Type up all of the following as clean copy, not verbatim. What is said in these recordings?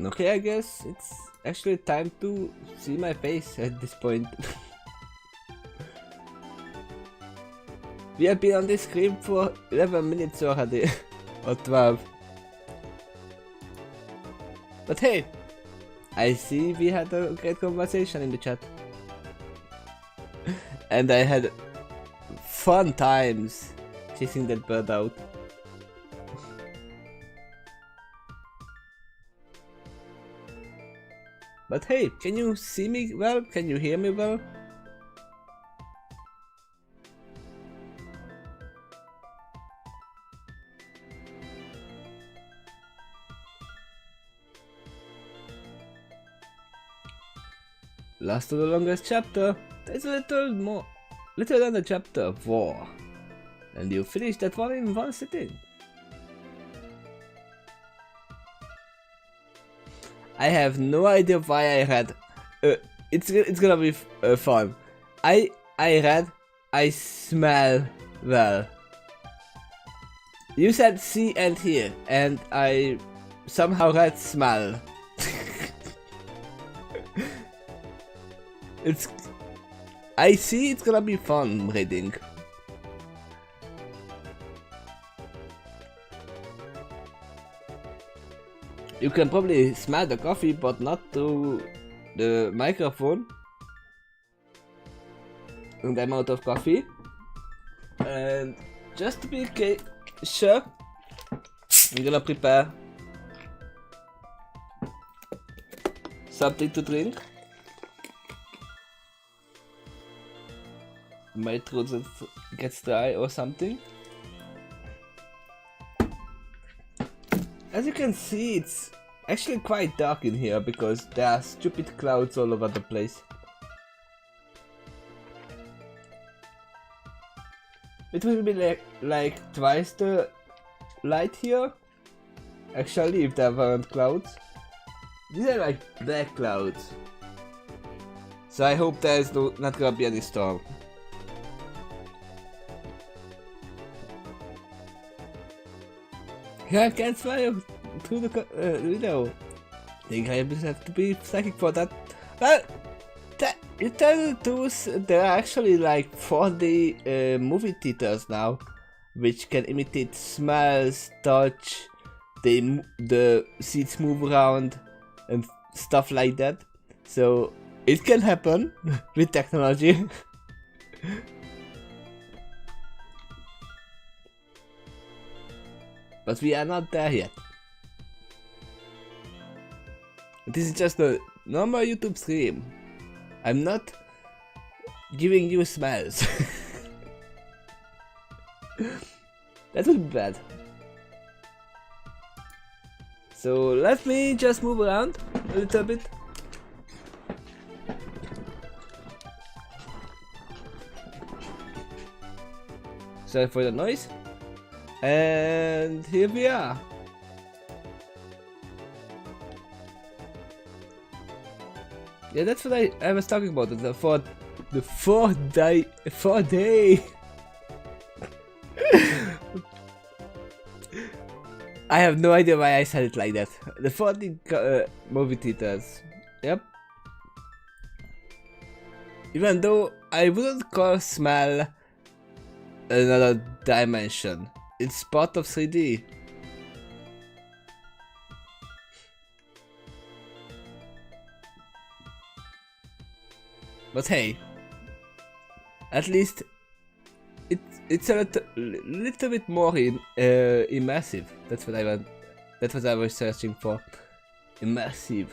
Okay, I guess it's actually time to see my face at this point. We have been on this screen for 11 minutes already, or 12. But hey, I see we had a great conversation in the chat. And I had fun times chasing that bird out. But hey, can you see me well? Can you hear me well? Last of the longest chapter. There's a little under chapter 4. And you finish that one in one sitting. I have no idea why I read. It's gonna be fun. I read. I smell well. You said see and hear, and I somehow read smell. I see it's gonna be fun reading. You can probably smell the coffee, but not through the microphone. And I'm out of coffee. And just to be sure, I'm gonna prepare something to drink. My throat gets dry or something. As you can see, it's actually quite dark in here because there are stupid clouds all over the place. It will be like twice the light here. Actually, if there weren't clouds. These are like black clouds. So I hope there is not gonna be any storm. I can't fly through the window. I think I just have to be psychic for that. Well, you tell the truth, there are actually like 4D movie theaters now, which can imitate smells, touch, the seats move around, and stuff like that. So it can happen with technology. But we are not there yet. This is just a normal YouTube stream. I'm not giving you smells. That would be bad. So let me just move around a little bit. Sorry for the noise. And here we are. Yeah, that's what I was talking about. The four day. I have no idea why I said it like that. The 4D movie theaters. Yep. Even though I wouldn't call smell another dimension. It's part of 3D. But hey, at least it's a little bit more immersive. That's what I want. That's what I was searching for. Immersive.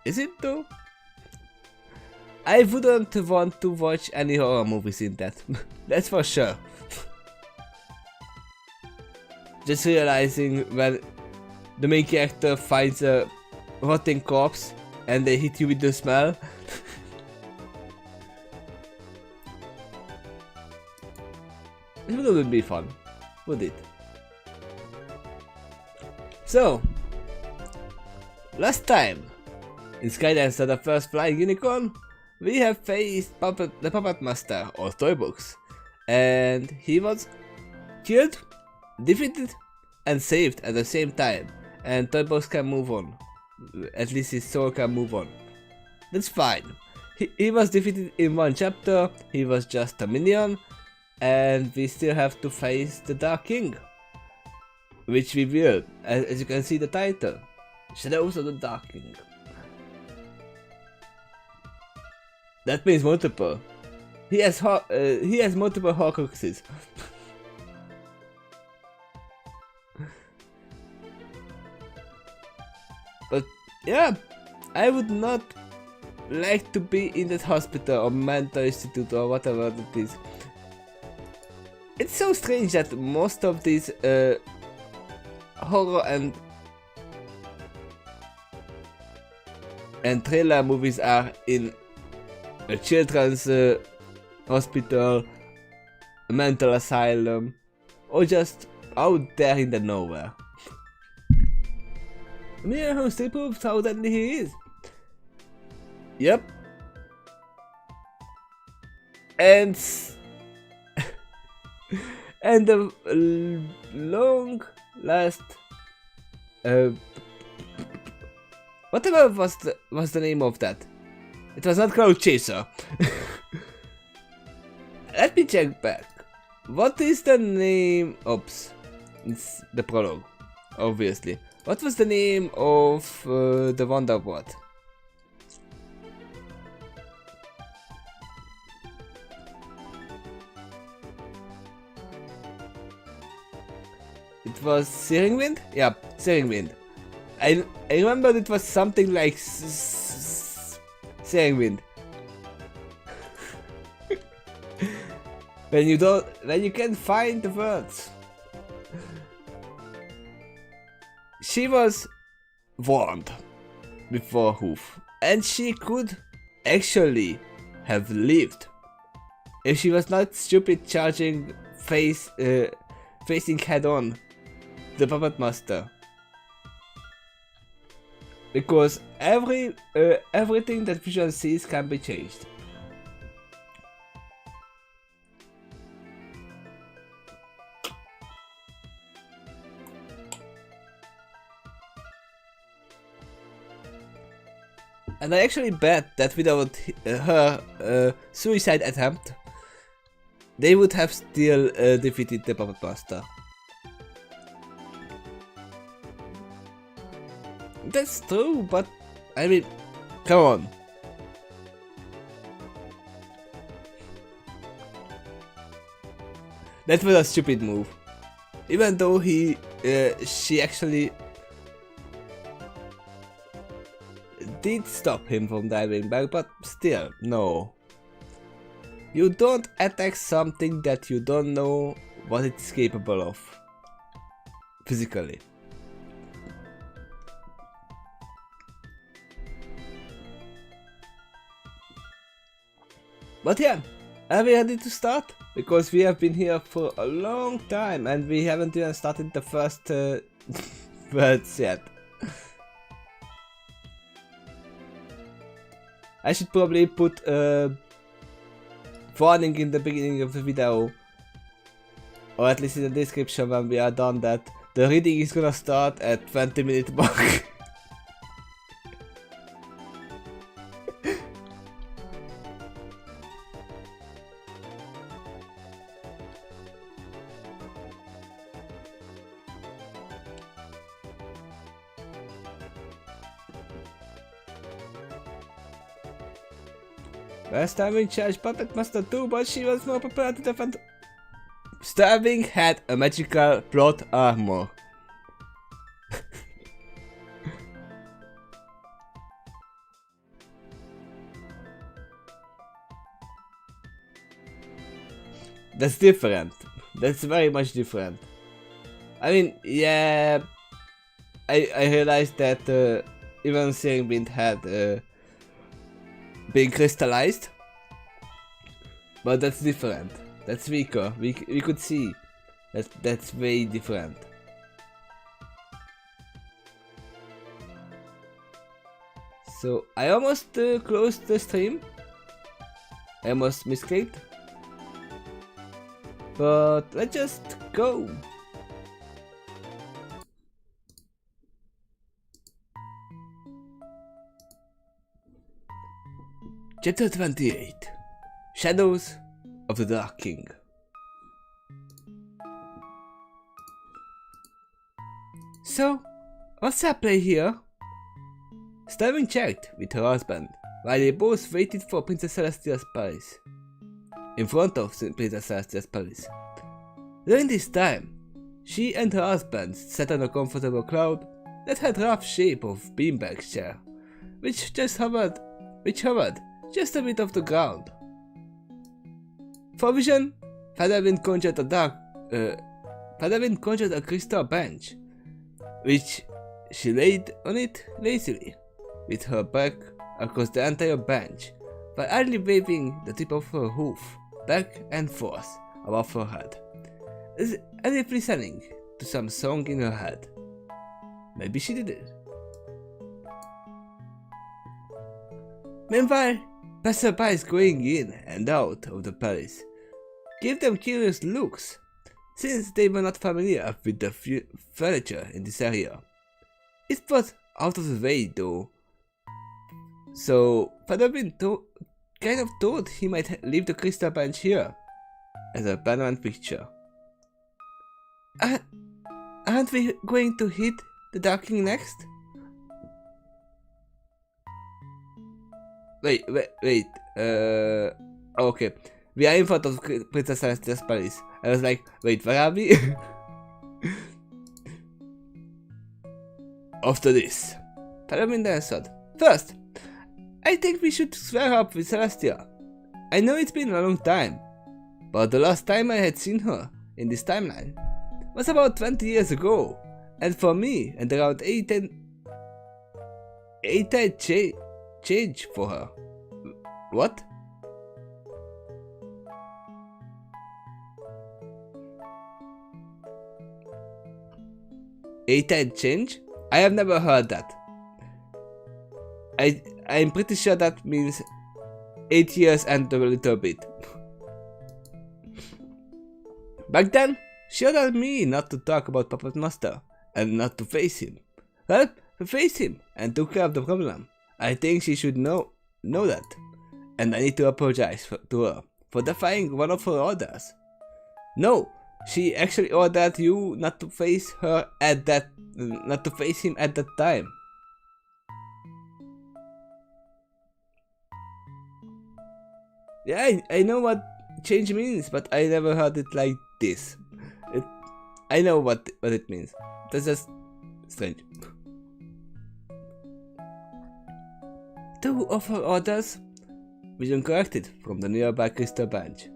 Is it though? I wouldn't want to watch any horror movies in that. That's for sure. Just realizing when the main character finds a rotting corpse and they hit you with the smell. It wouldn't be fun, would it? So, last time in Skydance, the first flying unicorn, we have faced the Puppet Master or Toybox, and he was killed, defeated, and saved at the same time. and Toybox can move on. At least his soul can move on. That's fine. He was defeated in one chapter, he was just a minion, and we still have to face the Dark King. Which we will, as you can see the title. Shadows of the Dark King. That means multiple. He has multiple Horcruxes. But yeah, I would not like to be in that hospital or mental institute or whatever it is. It's so strange that most of these horror and thriller movies are in a children's hospital, a mental asylum, or just out there in the nowhere. Mia still proves how deadly he is. Yep. And and the long last whatever was the name of that? It was not Cloud Chaser. Let me check back. What is the name? Oops, it's the prologue, obviously. What was the name of the Wonderbot? It was Searing Wind? Yeah, Searing Wind. I remember it was something like Searing Wind. when you can't find the words. She was warned before Hoof, and she could actually have lived if she was not stupid charging facing head on the Puppet Master. Because everything that Vision sees can be changed. And I actually bet that without her suicide attempt, they would have still defeated the Puppet Master. That's true, but I mean, come on. That was a stupid move. Even though she actually did stop him from diving back, but still, no. You don't attack something that you don't know what it's capable of. Physically. But yeah, are we ready to start? Because we have been here for a long time and we haven't even started the first words yet. I should probably put a warning in the beginning of the video, or at least in the description when we are done, that the reading is gonna start at 20-minute mark. Starving charged Puppet Master too, but she was more prepared to defend. Starving had a magical plot armor. That's different. That's very much different. I mean, yeah, I realized that even Searing Wind had been crystallized, but that's different. That's weaker. We could see that's way different. So I almost closed the stream. I almost misclicked. But let's just go. Chapter 28 Shadows of the Dark King. So, what's at play here? Sterling checked with her husband while they both waited for Princess Celestia's palace. In front of Princess Celestia's palace. During this time, she and her husband sat on a comfortable cloud that had rough shape of beanbag chair, which hovered just a bit off the ground. For vision, Featherwind conjured a crystal bench, which she laid on it lazily, with her back across the entire bench, while idly waving the tip of her hoof back and forth above her head, as if listening to some song in her head. Maybe she did it. Meanwhile, passerbys going in and out of the palace gave them curious looks, since they were not familiar with the furniture in this area. It was out of the way though, so Featherwind kind of thought he might leave the crystal bench here as a permanent picture. Aren't we going to hit the Dark King next? Wait, okay. We are in front of Princess Celestia's palace. I was like, wait, where are we? After this, Featherwind answered, first, I think we should square up with Celestia. I know it's been a long time, but the last time I had seen her in this timeline was about 20 years ago, and for me, and around 8 change for her. What? 8 change? I have never heard that. I'm pretty sure that means 8 years and a little bit. Back then, she ordered me not to talk about Puppet Master and not to face him. Well, we faced him and took care of the problem. I think she should know that. And I need to apologize to her for defying one of her orders. No, she actually ordered you not to face him at that time. Yeah, I know what change means, but I never heard it like this. I know what it means. That's just strange. 2 of her orders vision corrected from the nearby crystal bench.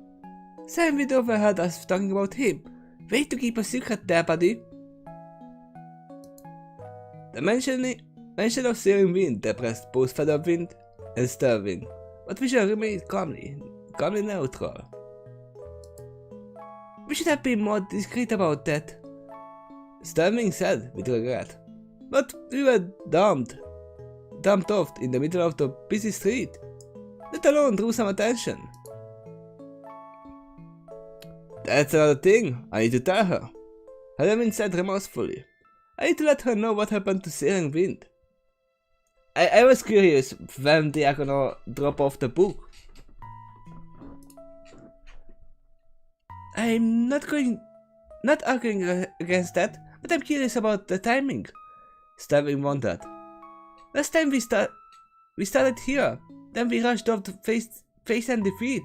Sam Wind overheard us talking about him. Way to keep a secret there, buddy. The mention of Searing Wind depressed both Featherwind and Sterling, but Vision remained calmly neutral. We should have been more discreet about that, Sterling said with regret. But we were dumped off in the middle of the busy street. That alone drew some attention. That's another thing I need to tell her, Featherwind said remorsefully. I need to let her know what happened to Searing Wind. I was curious when they are gonna drop off the book. I'm not arguing against that, but I'm curious about the timing, Sterling wondered. Last time we started here, then we rushed off to face and defeat.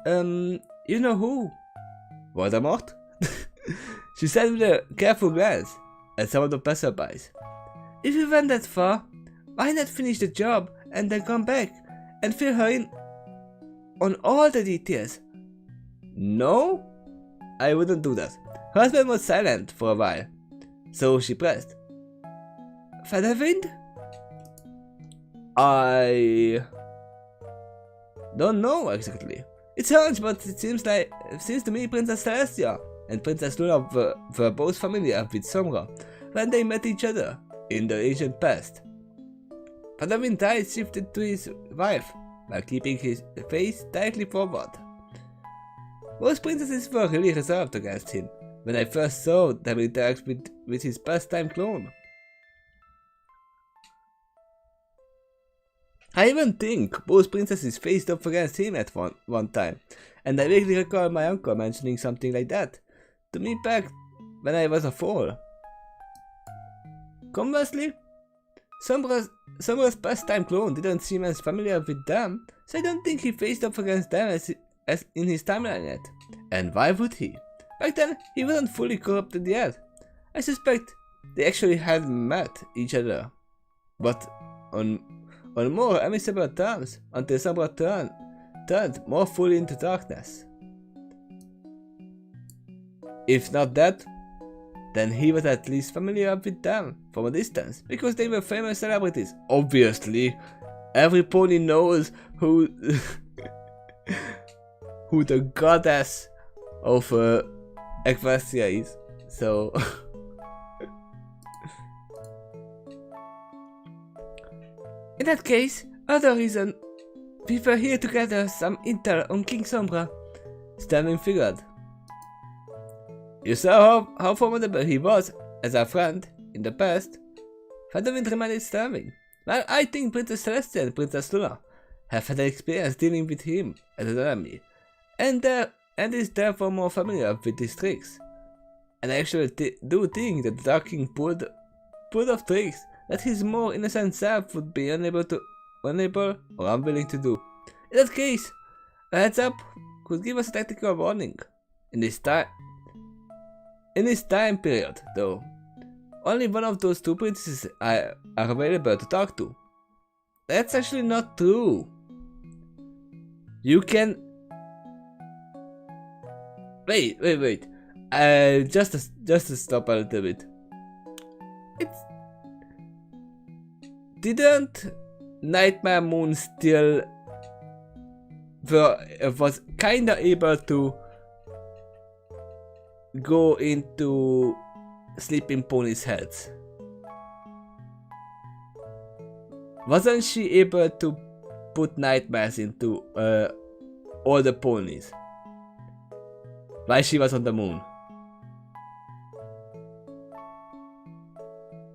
You know who? Voldemort? She said with a careful glance at some of the passerbys. If we went that far, why not finish the job and then come back and fill her in on all the details? No, I wouldn't do that. Her husband was silent for a while, so she pressed. Featherwind? I don't know exactly. It's hunch, but it seems to me Princess Celestia and Princess Luna were both familiar with Somra when they met each other in the ancient past. Featherwind's eyes shifted to his wife while keeping his face tightly forward. Most princesses were really reserved against him when I first saw them interact with his pastime clone. I even think both princesses faced up against him at one time, and I vaguely recall my uncle mentioning something like that to me back when I was a foal. Conversely, Sombra's pastime clone didn't seem as familiar with them, so I don't think he faced up against them as in his timeline yet. And why would he? Back then, he wasn't fully corrupted yet. I suspect they actually had met each other, but on more amicable terms until Sombra turned more fully into darkness. If not that, then he was at least familiar with them from a distance, because they were famous celebrities. Obviously, every pony knows who who the goddess of Equestria is, so... In that case, other reason we were here to gather some intel on King Sombra, Sterling figured. You saw how formidable he was as a friend in the past. Furthermore reminded Sterling. Well, I think Princess Celestia and Princess Luna have had experience dealing with him as an enemy, and is therefore more familiar with his tricks. And I actually do think that the Dark King pulled off tricks that his more innocent self would be unable or unwilling to do. In that case, a heads up could give us a tactical warning. In this time period, though, only one of those two princesses are available to talk to. That's actually not true. You can... Wait. Just to stop a little bit. Didn't Nightmare Moon still was kinda able to go into Sleeping Pony's heads? Wasn't she able to put nightmares into all the ponies while she was on the moon?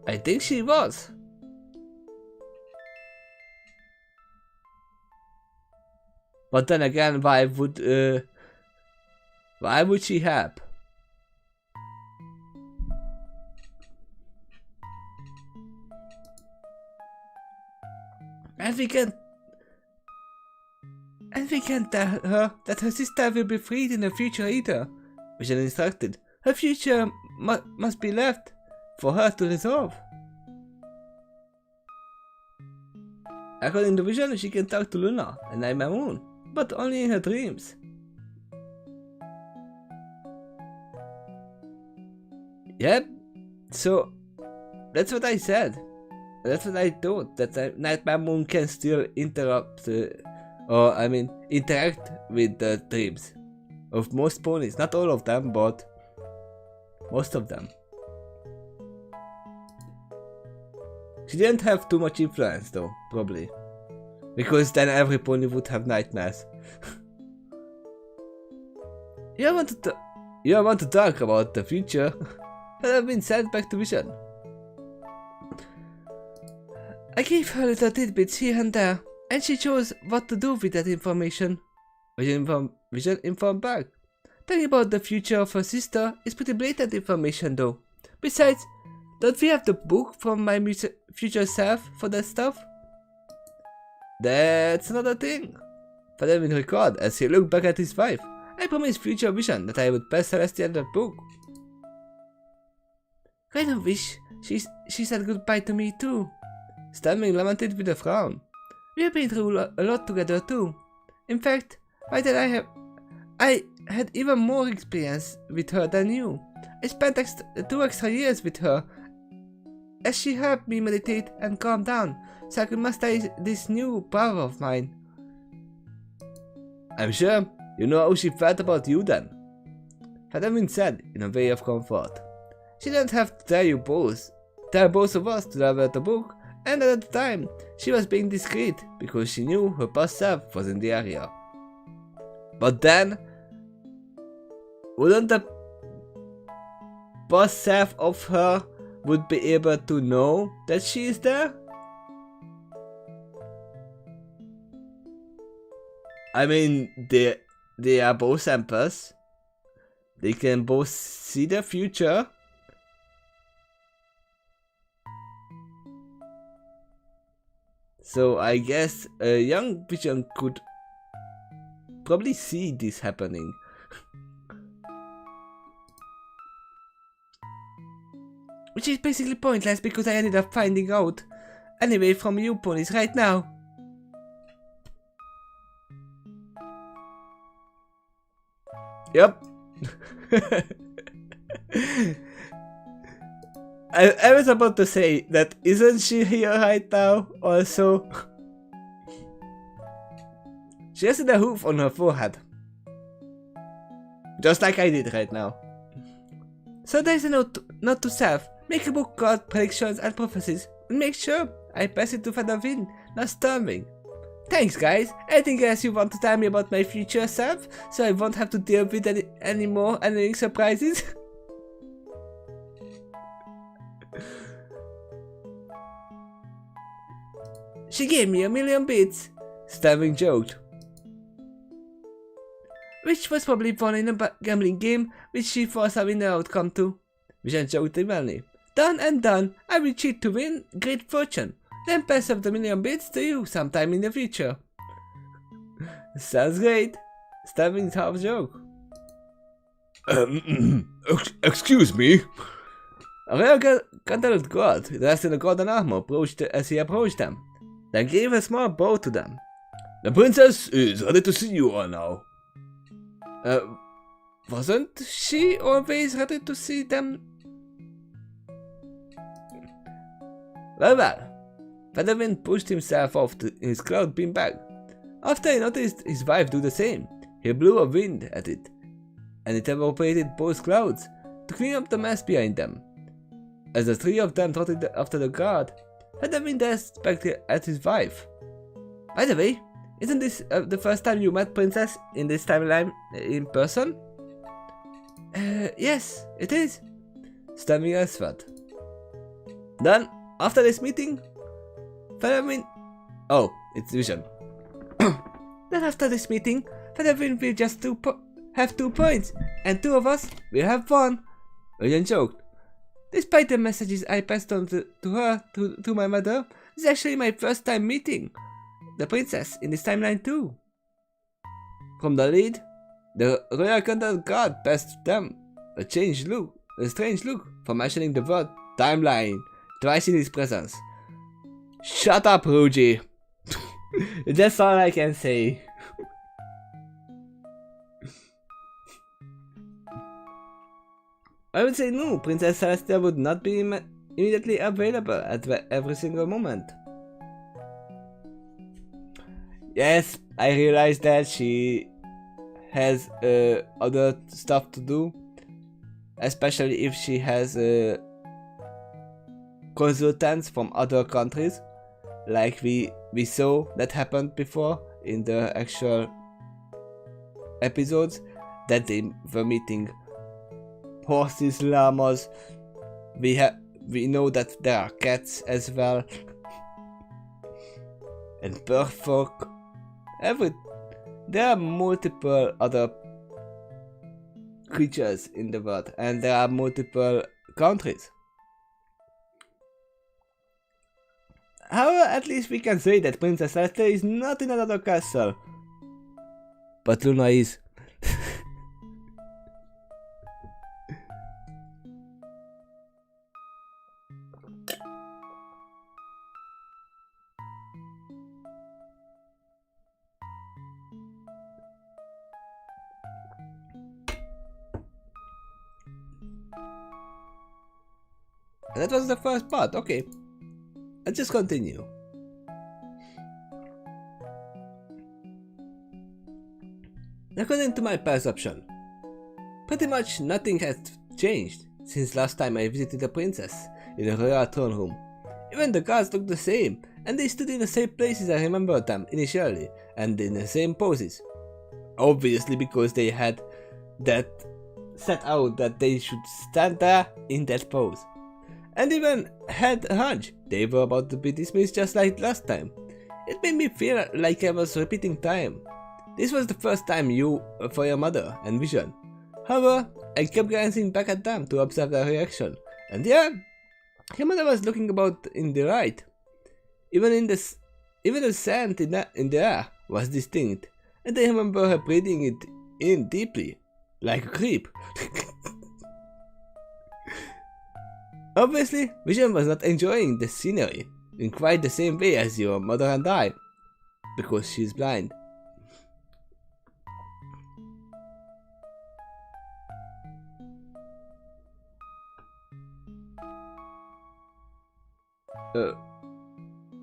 I think she was. But then again, why would she help? And we can tell her that her sister will be freed in the future either. Vision instructed. Her future must be left for her to resolve. According to Vision, she can talk to Luna and Nightmare Moon, but only in her dreams. Yep, so that's what I said. That's what I thought, that Nightmare Moon can still interact with the dreams of most ponies. Not all of them, but most of them. She didn't have too much influence though, probably. Because then every pony would have nightmares. You want to talk about the future? But I've been sent back to Vision. I gave her little tidbits here and there, and she chose what to do with that information. Vision informed back. Talking about the future of her sister is pretty blatant information though. Besides, don't we have the book from my future self for that stuff? That's another thing. Fadevin recalled as he looked back at his wife. I promised future Vision that I would pass Celestia that book. Kind of wish she said goodbye to me too. Stanley lamented with a frown. We have been through a lot together too. In fact, I had even more experience with her than you. I spent 2 extra years with her, as she helped me meditate and calm down, so I could master this new power of mine. I'm sure you know how she felt about you then. Fadevin said in a way of comfort. She didn't have to tell both of us to level the book, and at the time, she was being discreet because she knew her past self was in the area. But then, wouldn't the past self of her would be able to know that she is there? I mean, they are both emperors. They can both see the future. So I guess a young vision could probably see this happening. Which is basically pointless because I ended up finding out anyway from you ponies right now. Yep. I was about to say that isn't she here right now also? She has a hoof on her forehead. Just like I did right now. So there's a note to self. Make a book called Predictions and Prophecies and make sure I pass it to Featherwind, not Stormwing. Thanks guys. Anything else you want to tell me about my future self so I won't have to deal with any more annoying surprises? She gave me 1,000,000 bits, Stormwing joked. Which was probably won in a gambling game which she forced a winner outcome to. Vision joked evenly. Done and done, I will cheat to win great fortune, then pass off the 1,000,000 bits to you sometime in the future. Sounds great. Stormwing's half joke. Excuse me? A rare Gandalf guard dressed in a golden armor approached as he approached them, then gave a small bow to them. The princess is ready to see you all now. Wasn't she always ready to see them? Well, Featherwind pushed himself off his cloud beanbag. After he noticed his wife do the same, he blew a wind at it, and it evaporated both clouds to clean up the mess behind them. As the three of them trotted after the guard, Featherwind asked back at his wife. By the way, isn't this the first time you met Princess in this timeline in person? Yes, it is, Stormwing answered. Then, after this meeting, Featherwind... Oh, it's Vision. Then after this meeting, Featherwind will just have 2 points, and 2 of us will have 1. Vision joked. Despite the messages I passed on to her, to my mother, this is actually my first time meeting the princess in this timeline too. From the lead, the Royal Gandalf guard passed them a strange look for mentioning the word timeline twice in his presence. Shut up, Ruji. That's all I can say. I would say no, Princess Celestia would not be immediately available at every single moment. Yes, I realize that she has other stuff to do, especially if she has consultants from other countries, like we saw that happened before in the actual episodes, that they were meeting horses, llamas. We know that there are cats as well, and birdfolk. There are multiple other creatures in the world, and there are multiple countries. However, at least we can say that Princess Celestia is not in another castle. But Luna is. And that was the first part, okay. Let's just continue. According to my perception, pretty much nothing has changed since last time I visited the princess in the royal throne room. Even the guards looked the same, and they stood in the same places I remembered them initially, and in the same poses. Obviously because they had that set out that they should stand there in that pose. And even had a hunch they were about to be dismissed just like last time. It made me feel like I was repeating time. This was the first time for your mother and Vision. However, I kept glancing back at them to observe their reaction. And yeah, your mother was looking about in the right. Even the scent in the air was distinct, and I remember her breathing it in deeply, like a creep. Obviously, Vision was not enjoying the scenery in quite the same way as your mother and I, because she's blind.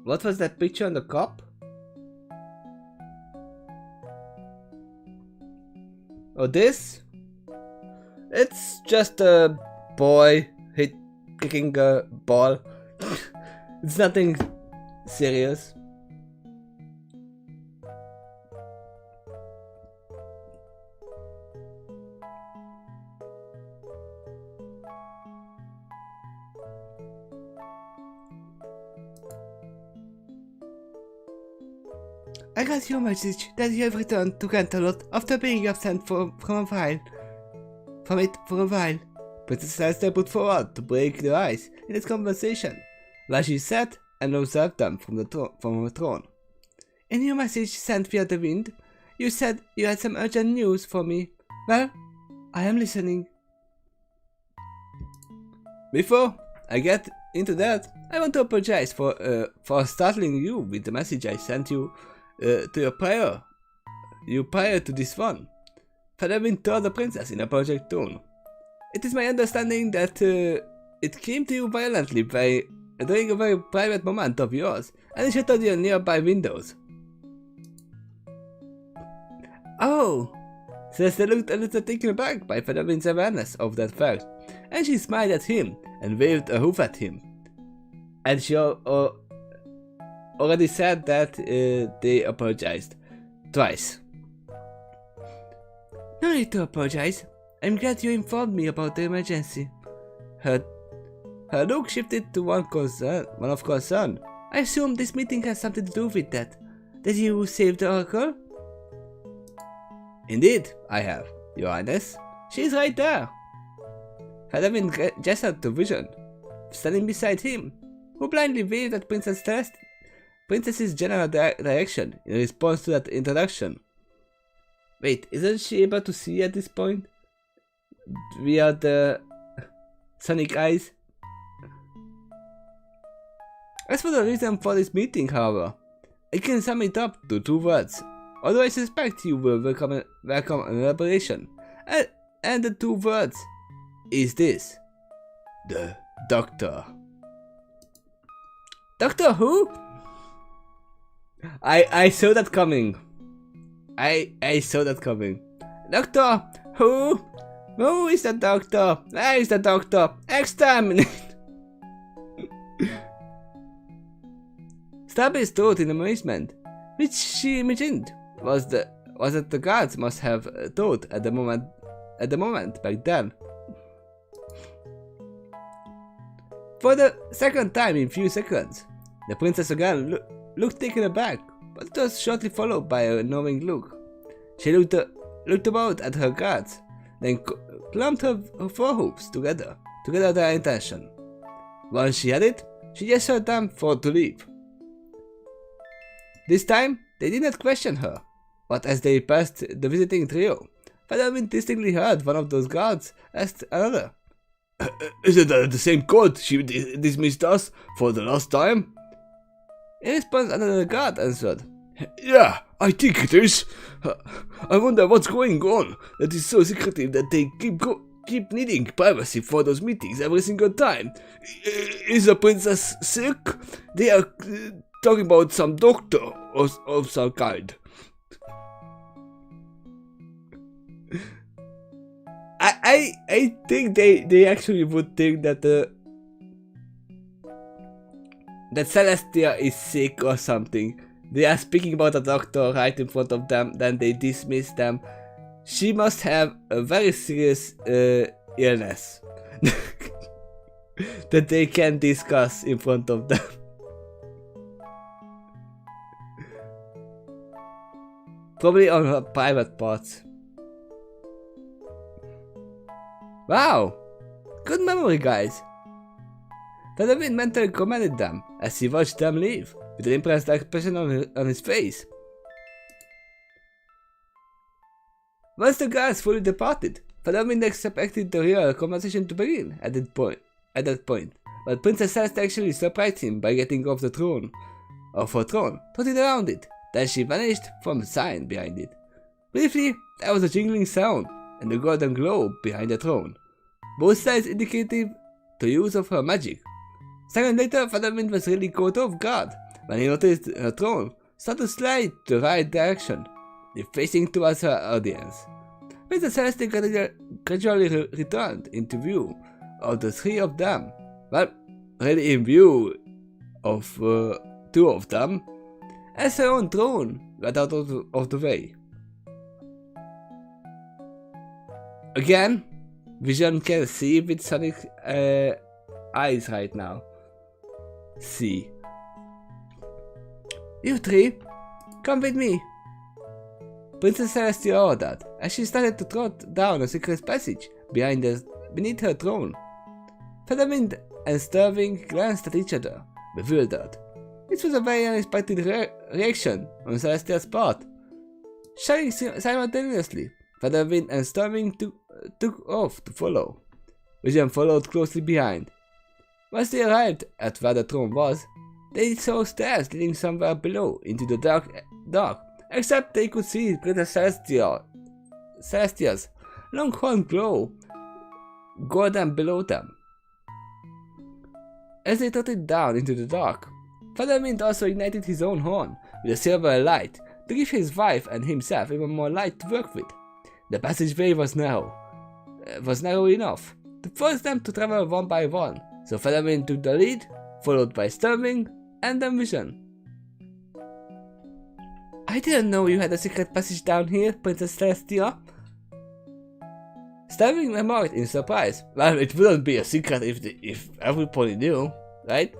What was that picture on the cup? Oh, this? It's just a boy kicking a ball. It's nothing serious. I got your message that you have returned to Canterlot after being absent from it for a while. Princess Celeste put forward to break the ice in this conversation, while she sat and observed them from her throne. In your message sent via the wind, you said you had some urgent news for me. Well, I am listening. Before I get into that, I want to apologize for startling you with the message I sent you to you prior to this one. Fedavin told the princess in a project tone. It is my understanding that it came to you violently during a very private moment of yours, and it shattered your nearby windows. Oh! Celeste looked a little taken aback by Fedavin's awareness of that fact, and she smiled at him and waved a hoof at him. And she already said that they apologized twice. No need to apologize. I'm glad you informed me about the emergency. Her look shifted to one of concern. I assume this meeting has something to do with that. Did you save the Oracle? Indeed, I have, Your Highness. She's right there. Fedavin gestured to Vision, standing beside him, who blindly waved at Princess's general direction in response to that introduction. Wait, isn't she able to see at this point? Via the sonic eyes? As for the reason for this meeting, however, I can sum it up to 2 words, although I suspect you will welcome an elaboration. And the 2 words is this: the Doctor. Doctor Who? I saw that coming. I saw that coming. Doctor Who? Who is the Doctor? Where is the Doctor? Exterminate! Stabby's thought in amazement, which she imagined was that the guards must have thought at the moment back then. For the second time in few seconds, the princess again looked taken aback, but it was shortly followed by a knowing look. She looked about at her guards, then clamped her forehooves together their intention. Once she had it, she gestured them for to leave. This time, they did not question her, but as they passed the visiting trio, Fedavin distinctly heard one of those guards ask another, "Is it the same court she dismissed us for the last time?" In response, another guard answered, "Yeah, I think it is. I wonder what's going on that is so secretive that they keep needing privacy for those meetings every single time. Is the princess sick? They are talking about some doctor of some kind." I think they actually would think that that Celestia is sick or something. They are speaking about a doctor right in front of them, then they dismiss them. She must have a very serious illness that they can discuss in front of them. Probably on her private parts. Wow! Good memory, guys. Featherwind mentally commended them as he watched them leave, with an impressed expression on his face. Once the guards fully departed, Featherwind expected the real conversation to begin at that point, but Princess Celeste actually surprised him by getting off her throne, trotted around it. Then she vanished from the sign behind it. Briefly, there was a jingling sound and the golden globe behind the throne, both sides indicative the use of her magic. Second later, Featherwind was really caught off guard when he noticed her throne start to slide to the right direction, facing towards her audience. Princess Celeste gradually returned into view of the three of them. Well, really in view of two of them, as her own throne got out of the way. Again, Vision can see with Sonic eyes right now. See. You three, come with me. Princess Celestia ordered, as she started to trot down a secret passage beneath her throne. Featherwind and Sterling glanced at each other, bewildered. This was a very unexpected reaction on Celestia's part. Shouting simultaneously, Featherwind and Sterling took off to follow. Vision followed closely behind. Once they arrived at where the throne was, they saw stairs leading somewhere below into the dark, except they could see Princess Celestia's long horn glow golden below them. As they trotted down into the dark, Featherwind also ignited his own horn with a silver light to give his wife and himself even more light to work with. The passageway was narrow enough to force them to travel one by one, so Featherwind took the lead, followed by Sterling and then Vision. I didn't know you had a secret passage down here, Princess Celestia. Sterling remarked in surprise. Well, it wouldn't be a secret if everybody knew, right?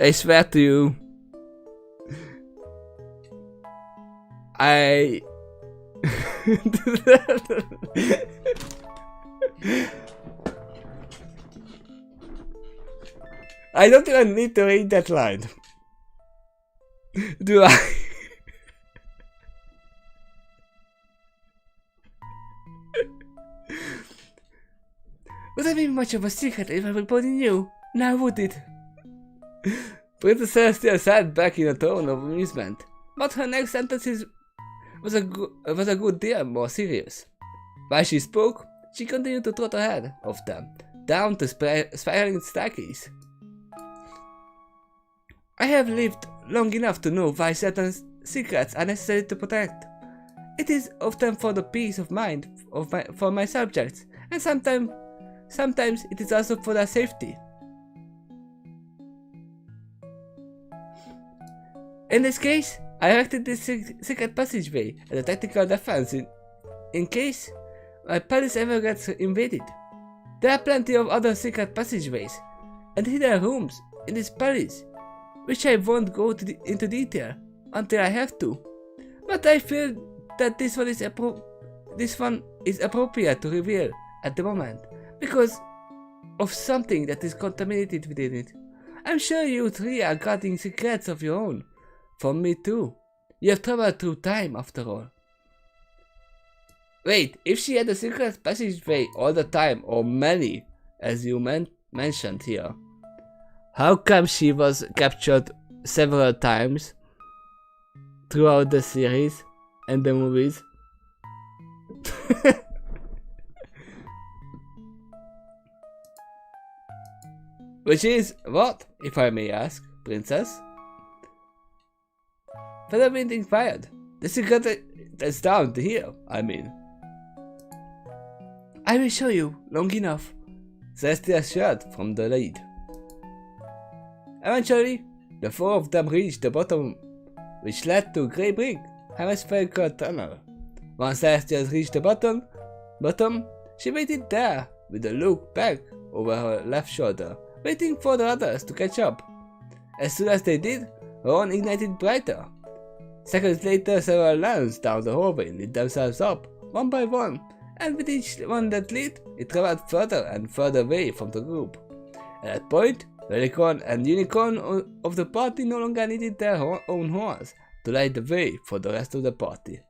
I swear to you, I don't even need to read that line. Do I? Would that be much of a secret if everybody knew? Now would it? Princess Celestia sat back in a tone of amusement, but her next sentence was a good deal more serious. While she spoke, she continued to trot ahead of them, down the spiraling staircase. I have lived long enough to know why certain secrets are necessary to protect. It is often for the peace of mind for my subjects, and sometimes it is also for their safety. In this case, I erected this secret passageway as a tactical defense in case my palace ever gets invaded. There are plenty of other secret passageways and hidden rooms in this palace, which I won't go into detail until I have to. But I feel that this one is appropriate to reveal at the moment because of something that is contaminated within it. I'm sure you three are guarding secrets of your own. From me too. You have traveled through time after all. Wait, if she had a secret passageway all the time, or many, as you mentioned here, how come she was captured several times throughout the series and the movies? Which is what, if I may ask, Princess? Featherwind inquired. The secret that's down here, I mean. I will show you, long enough. Celestia shared from the lead. Eventually, the four of them reached the bottom, which led to a grey brick hemispherical tunnel. Once Celestia reached the bottom, she waited there with a look back over her left shoulder, waiting for the others to catch up. As soon as they did, her own ignited brighter. Seconds later, several lamps down the hallway lit themselves up, one by one, and with each one that lit, it traveled further and further away from the group. At that point, Relicorn and Unicorn of the party no longer needed their own horns to light the way for the rest of the party.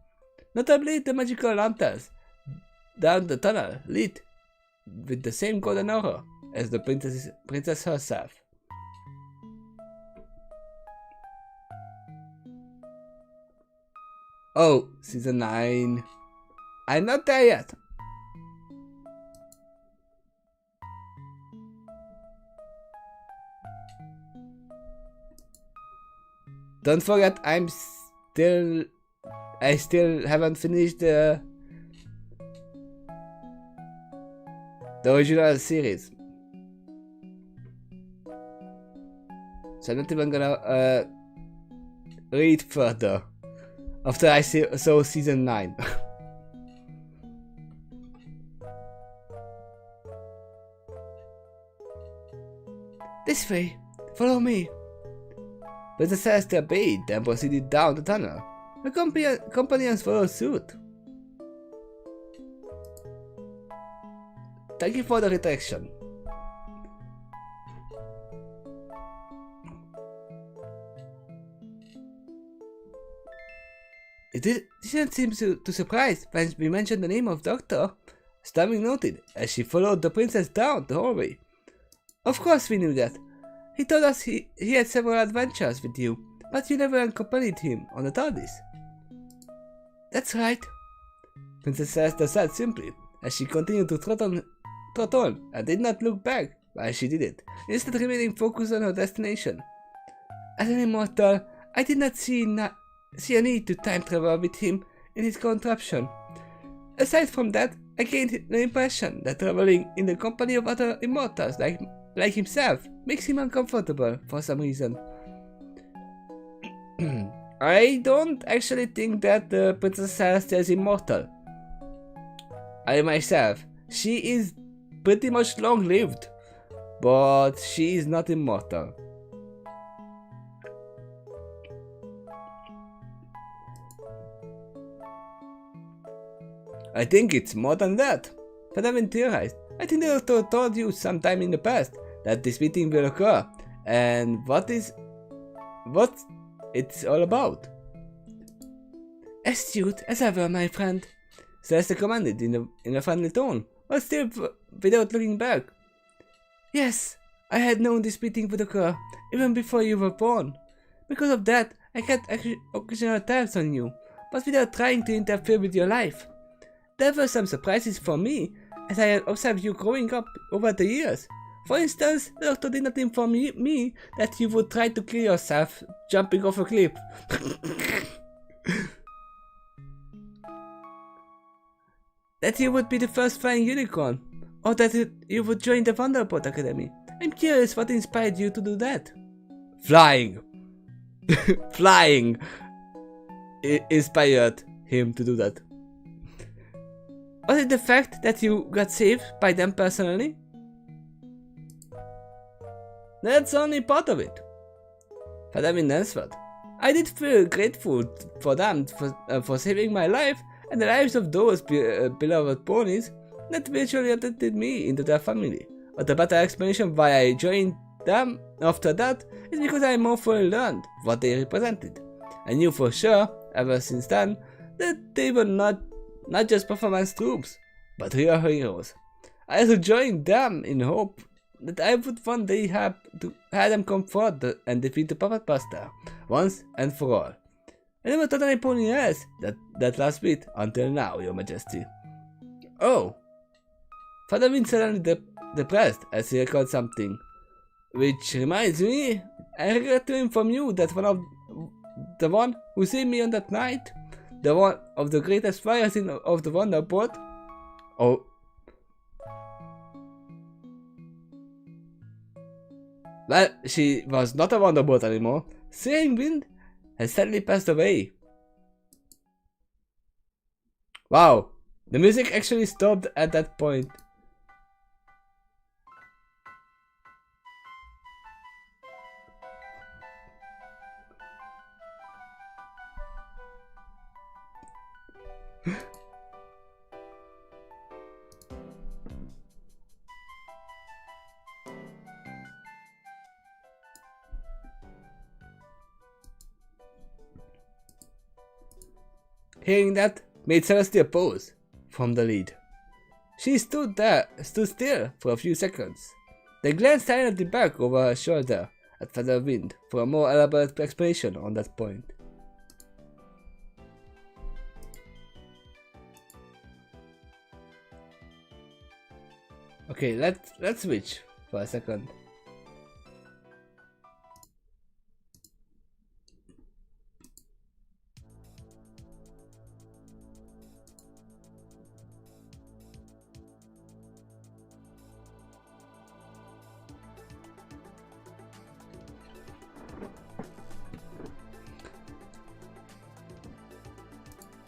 Notably, the magical lanterns down the tunnel lit with the same golden aura as the princess herself. Oh, season 9. I'm not there yet. Don't forget, I still haven't finished the original series. So I'm not even gonna read further after I saw season 9. This way, follow me. But the Celestia obeyed and proceeded down the tunnel. Her companions followed suit. Thank you for the retraction. It didn't seem to surprise when we mentioned the name of Doctor, Starming noted as she followed the princess down the hallway. Of course we knew that. He told us he had several adventures with you, but you never accompanied him on the TARDIS. That's right, Princess Celestia said simply, as she continued to trot on and did not look back while she did it, instead remaining focused on her destination. As an immortal, I did not see a need to time travel with him in his contraption. Aside from that, I gained the impression that traveling in the company of other immortals like himself makes him uncomfortable for some reason. I don't actually think that Princess Celestia is immortal. I myself, she is pretty much long-lived, but she is not immortal. I think it's more than that. But I haven't theorized. I think the doctor told you sometime in the past that this meeting will occur, and what it's all about. Astute as ever, my friend, Celestia commanded in a friendly tone, but still without looking back. Yes, I had known this meeting would occur, even before you were born. Because of that, I got occasional attacks on you, but without trying to interfere with your life. There were some surprises for me, as I had observed you growing up over the years. For instance, the doctor did not inform me that you would try to kill yourself jumping off a cliff. That you would be the first flying unicorn, or that you would join the Wonderbolt Academy. I'm curious what inspired you to do that. Flying! Flying! Inspired him to do that. Was it the fact that you got saved by them personally? That's only part of it. Fadamin answered. I did feel grateful for them for saving my life and the lives of those beloved ponies that virtually adopted me into their family. But the better explanation why I joined them after that is because I more fully learned what they represented. I knew for sure, ever since then, that they were not just performance troops, but real heroes. I also joined them in hope that I would one day have them confront and defeat the Puppet Buster, once and for all. I never thought anything else that last bit until now, Your Majesty. Oh. Father Win suddenly depressed as he recalled something. Which reminds me, I regret to inform you that the one who saved me on that night, the one of the greatest flyers of the Wonderbolt. Oh. Well, she was not a Wonderbolt anymore. Searing Wind has sadly passed away. Wow, the music actually stopped at that point. hearing that, made Celestia pose from the lead. She stood still for a few seconds, then glanced silently back over her shoulder at Feather Wind for a more elaborate explanation on that point. Okay, let's switch for a second.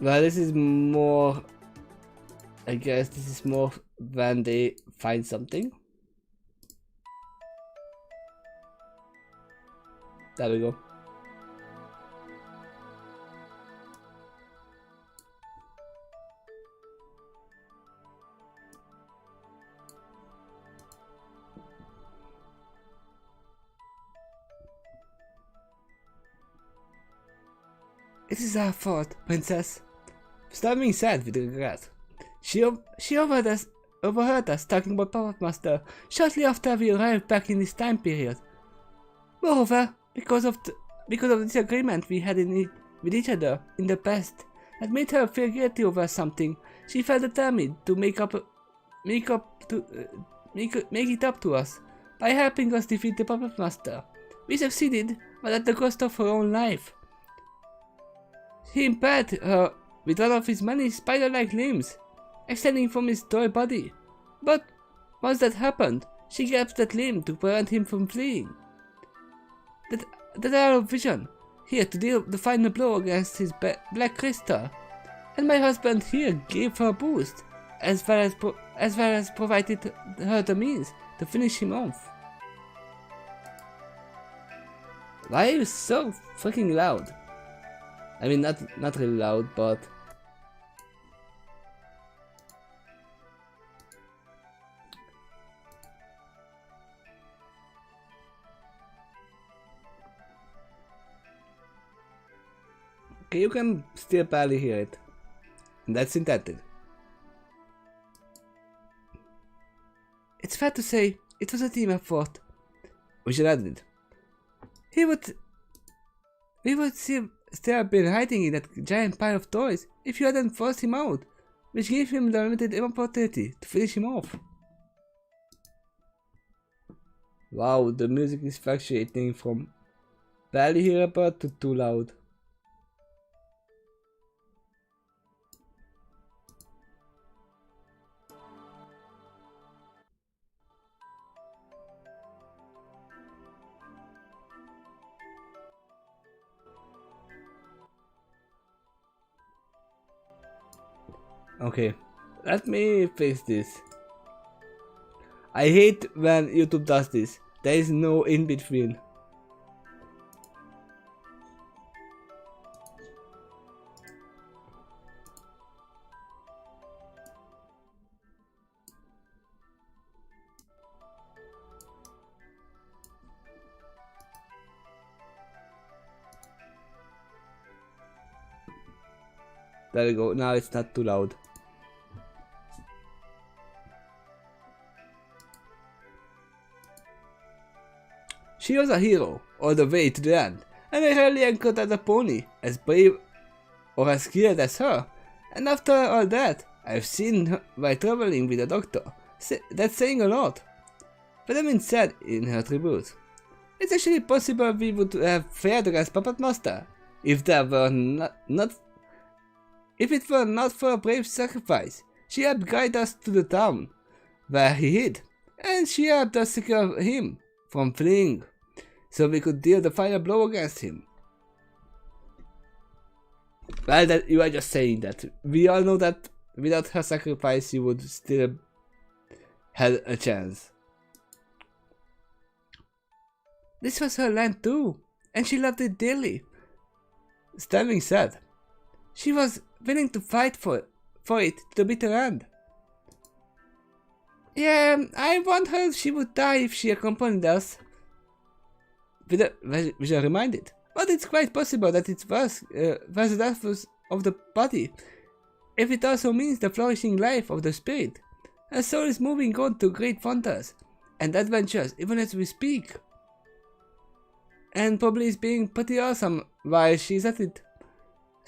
Well, this is more, I guess this is more when they find something. There we go. It is our fault, Princess. Storming said with regret. She overheard us talking about Puppet Master shortly after we arrived back in this time period. Moreover, because of the disagreement we had with each other in the past that made her feel guilty over something, she felt determined to make it up to us by helping us defeat the Puppet Master. We succeeded, but at the cost of her own life. He impaired her with one of his many spider-like limbs, extending from his toy body. But once that happened, she grabbed that limb to prevent him from fleeing. That arrow of vision, here to deal the final blow against his black crystal, and my husband here gave her a boost, as well as provided her the means to finish him off. Why are you so freaking loud? I mean, not really loud, but okay, you can still barely hear it, and that's intended. It's fair to say it was a team effort. We should add it. We would still have been hiding in that giant pile of toys if you hadn't forced him out, which gave him the limited opportunity to finish him off. Wow, the music is fluctuating from barely hearable to too loud. Okay, let me fix this. I hate when YouTube does this. There is no in between. There we go, now it's not too loud. She was a hero all the way to the end, and I rarely encountered a pony as brave or as skilled as her. And after all that, I've seen her while traveling with a doctor. That's saying a lot. Vitamin said in her tribute. It's actually possible we would have fared against Puppet Master if it were not for a brave sacrifice. She helped guide us to the town where he hid, and she helped us secure him from fleeing, so we could deal the final blow against him. Well, that you are just saying that. We all know that without her sacrifice you would still have a chance. This was her land too, and she loved it dearly. Sterling said. She was willing to fight for it to the bitter end. Yeah, I wonder she would die if she accompanied us. We are reminded. But it's quite possible that its worst death was of the body, if it also means the flourishing life of the spirit. Her soul is moving on to great wonders and adventures even as we speak. And probably is being pretty awesome while she's at it.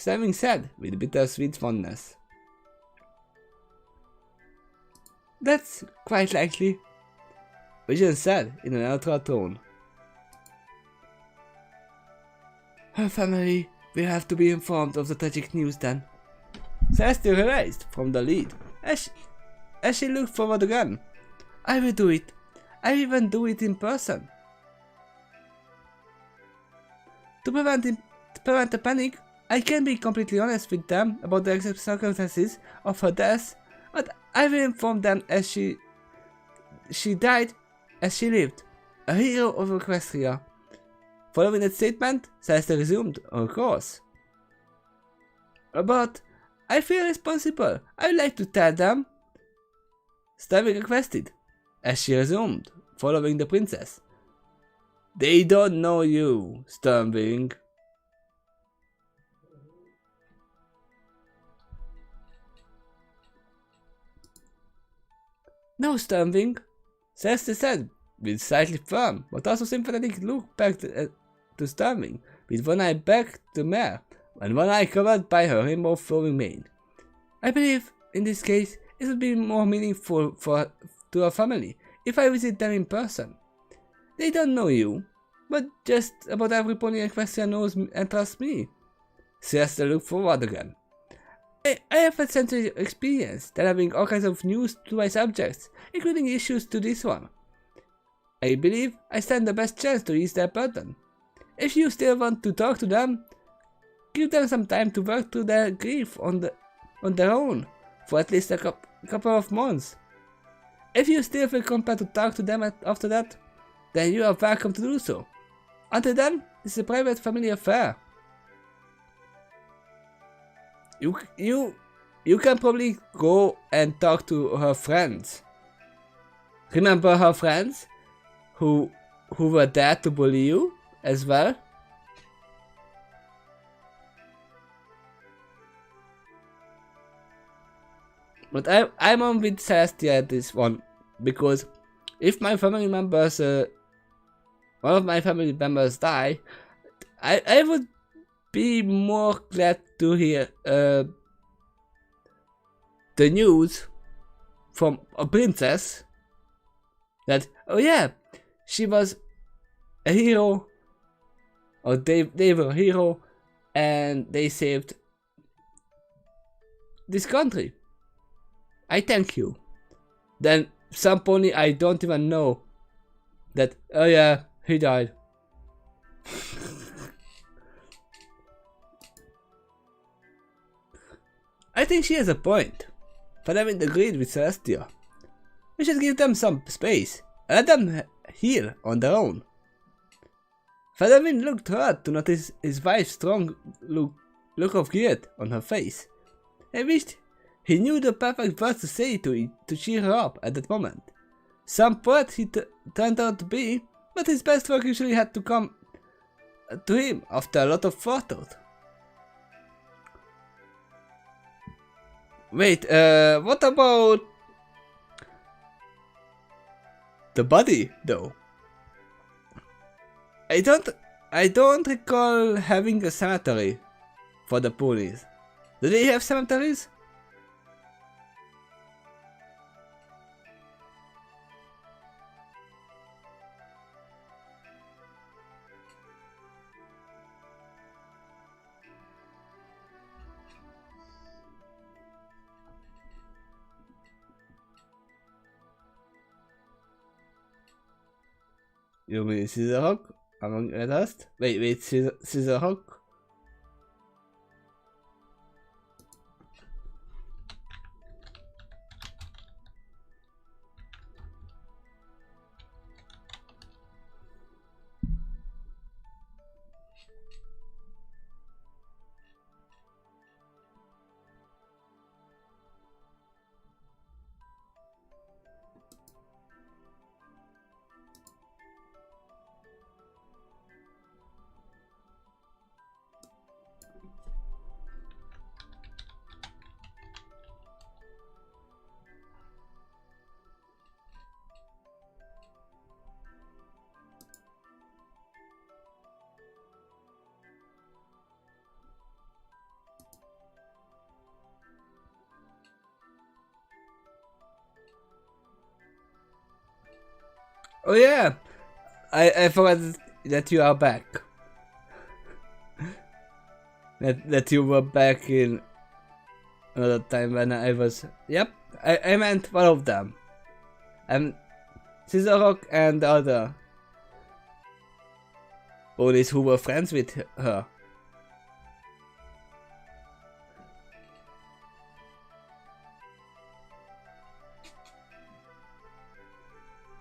Having said with bittersweet fondness. That's quite likely, Vision said in an ultra tone. Her family will have to be informed of the tragic news then. Celestia realized from the lead as she looked forward again. I will do it. I will even do it in person. To prevent the panic, I can be completely honest with them about the exact circumstances of her death, but I will inform them as she died as she lived, a hero of Equestria. Following that statement, Celestia resumed her course. But I feel responsible. I would like to tell them. Starving requested, as she resumed, following the princess. They don't know you, Stormwing. No, Stormwing, Celestia said, with slightly firm, but also sympathetic look back to Stormwing, with one eye back to Mare, and one eye covered by her rainbow flowing mane. I believe, in this case, it would be more meaningful to her family if I visit them in person. They don't know you, but just about every pony in Equestria knows and trusts me. Celestia looked forward again. I have had sensory experience, delivering all kinds of news to my subjects, including issues to this one. I believe I stand the best chance to ease their burden. If you still want to talk to them, give them some time to work through their grief on their own, for at least a couple of months. If you still feel compelled to talk to them after that, then you are welcome to do so. Until then, it's a private family affair. You can probably go and talk to her friends. Remember her friends who were there to bully you as well? But I'm on with Celestia at this one, because if my family members, one of my family members die, I would be more glad to hear the news from a princess that, oh yeah, she was a hero, or they were a hero, and they saved this country. I thank you. Then some pony I don't even know that, oh yeah, he died. I think she has a point. For having agreed with Celestia, we should give them some space and let them heal on their own. Featherwind looked hurt to notice his wife's strong look of guilt on her face. He wished he knew the perfect words to say to cheer her up at that moment. Some poet he turned out to be, but his best work usually had to come to him after a lot of thought. Wait, what about the body though? I don't recall having a cemetery for the ponies. Do they have cemeteries? You mean Scissorhawk among the dust? Wait, Scissorhawk? Oh yeah, I forgot that you are back. that you were back in another time when I was. Yep, I meant one of them. Scissorrock and the other police who were friends with her.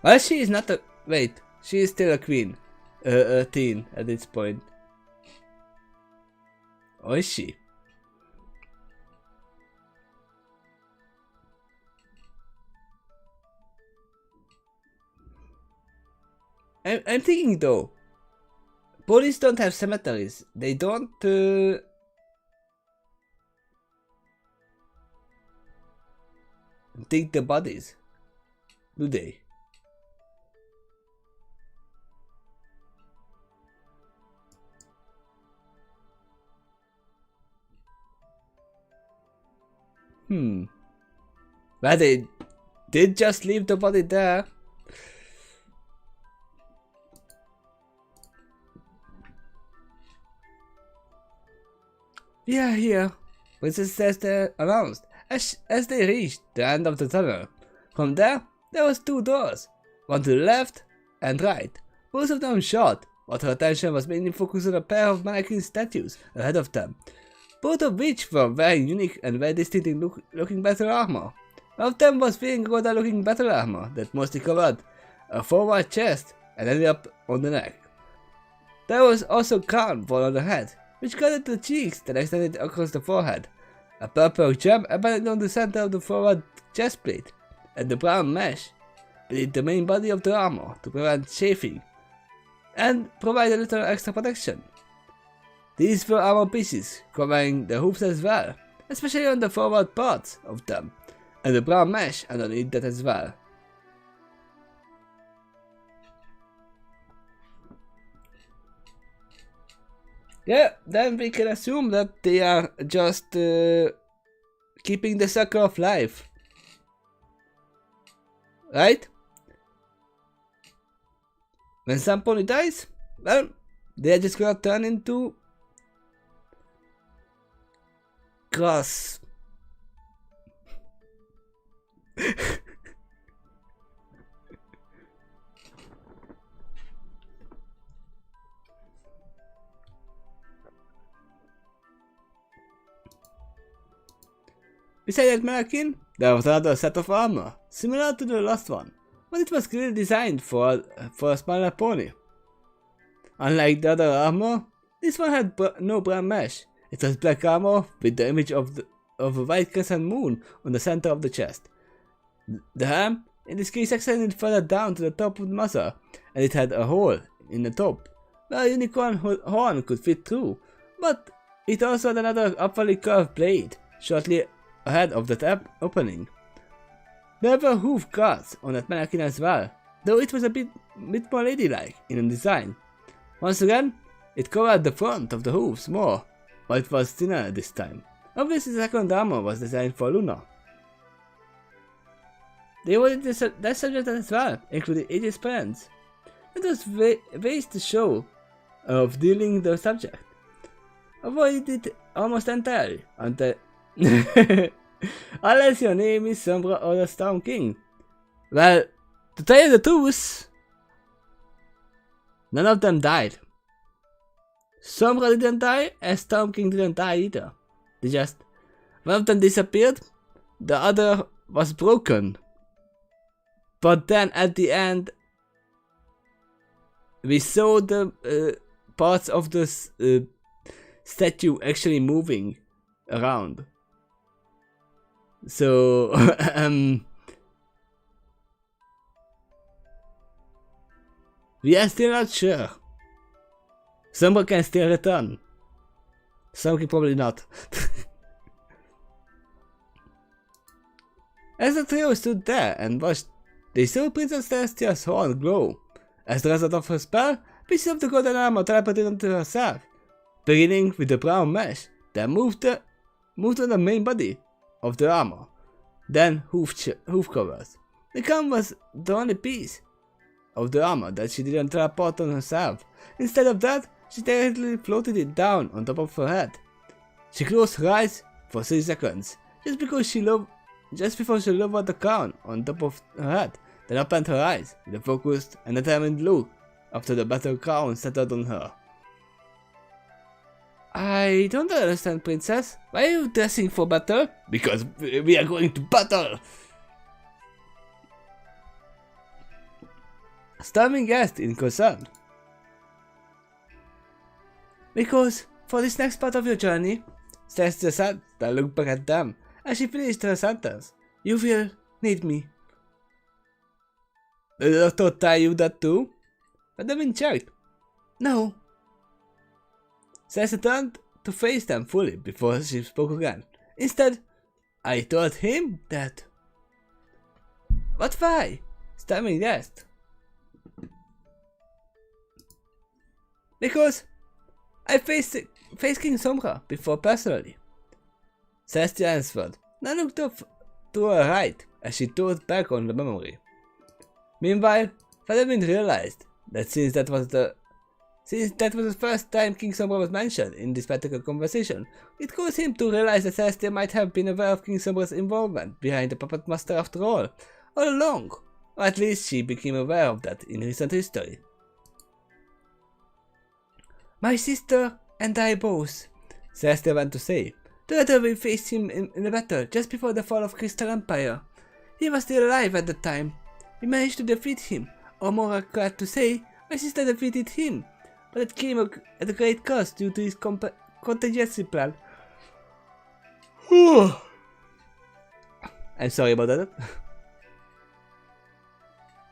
Well, she is not a. Wait, she is still a queen. A teen at this point. Or is she? I'm thinking though. Police don't have cemeteries. They don't. Dig the bodies, do they? Well, they did just leave the body there. We are here, Princess Esther announced as they reached the end of the tunnel. From there was 2 doors, one to the left and right, both of them shut, but her attention was mainly focused on a pair of mannequin statues ahead of them, both of which were wearing unique and very distinctive looking battle armor. One of them was wearing Goda looking battle armor that mostly covered a forward chest and ended up on the neck. There was also a crown worn on the head, which covered the cheeks that extended across the forehead, a purple gem embedded on the center of the forward chest plate, and the brown mesh beneath the main body of the armor to prevent chafing and provide a little extra protection. These were armor pieces covering the hooves as well, especially on the forward parts of them, and the brown mesh underneath that as well. Yeah, then we can assume that they are just keeping the circle of life. Right? When some pony dies, well, they are just gonna turn into grass. Beside that mannequin, there was another set of armor, similar to the last one, but it was clearly designed for a smaller pony. Unlike the other armor, this one had no brown mesh. It was black armor with the image of a white crescent moon on the center of the chest. The helm, in this case, extended further down to the top of the muzzle, and it had a hole in the top where a unicorn horn could fit through, but it also had another upwardly curved blade shortly ahead of that opening. There were hoof guards on that mannequin as well, though it was a bit more ladylike in design. Once again, it covered the front of the hooves more, but it was thinner this time. Obviously, the second armor was designed for Luna. They wanted that subject as well, including Aegis parents. It was ways to show of dealing the subject. Avoided it almost entirely until unless your name is Sombra or the Storm King. Well, to tell you the truth, none of them died. Sombra didn't die, and Storm King didn't die either. One of them disappeared, the other was broken. But then at the end, we saw the parts of the statue actually moving around. So, we are still not sure. Someone can still return. Some probably not. As the trio stood there and watched, they saw Princess Celestia's horn glow. As the result of her spell, pieces of the golden armor teleported onto herself, beginning with the brown mesh that moved on the main body of the armor, then hoof covers. The crown was the only piece of the armor that she didn't teleport on herself. Instead of that, she directly floated it down on top of her head. She closed her eyes for 3 seconds, just before she lowered the crown on top of her head, then opened her eyes with a focused and determined look after the battle crown settled on her. I don't understand, princess. Why are you dressing for battle? Because we are going to battle! Storming asked in concern. Because for this next part of your journey, says the Santa looked back at them as she finished her sentence. You will need me. The doctor tell you that too? But they've been checked. No. Celeste turned to face them fully before she spoke again. Instead, I told him that. What why? Stammering asked. Because I faced King Sombra before personally. Celeste answered, then looked up to her right as she thought back on the memory. Meanwhile, Fadavin realized that since that was the first time King Sombra was mentioned in this particular conversation, it caused him to realize that Celeste might have been aware of King Sombra's involvement behind the Puppet Master after all along, or at least she became aware of that in recent history. My sister and I both, Celeste went to say. Together we faced him in a battle just before the fall of Crystal Empire. He was still alive at the time. We managed to defeat him, or more accurate to say, my sister defeated him, but it came at a great cost due to his contingency plan. I'm sorry about that.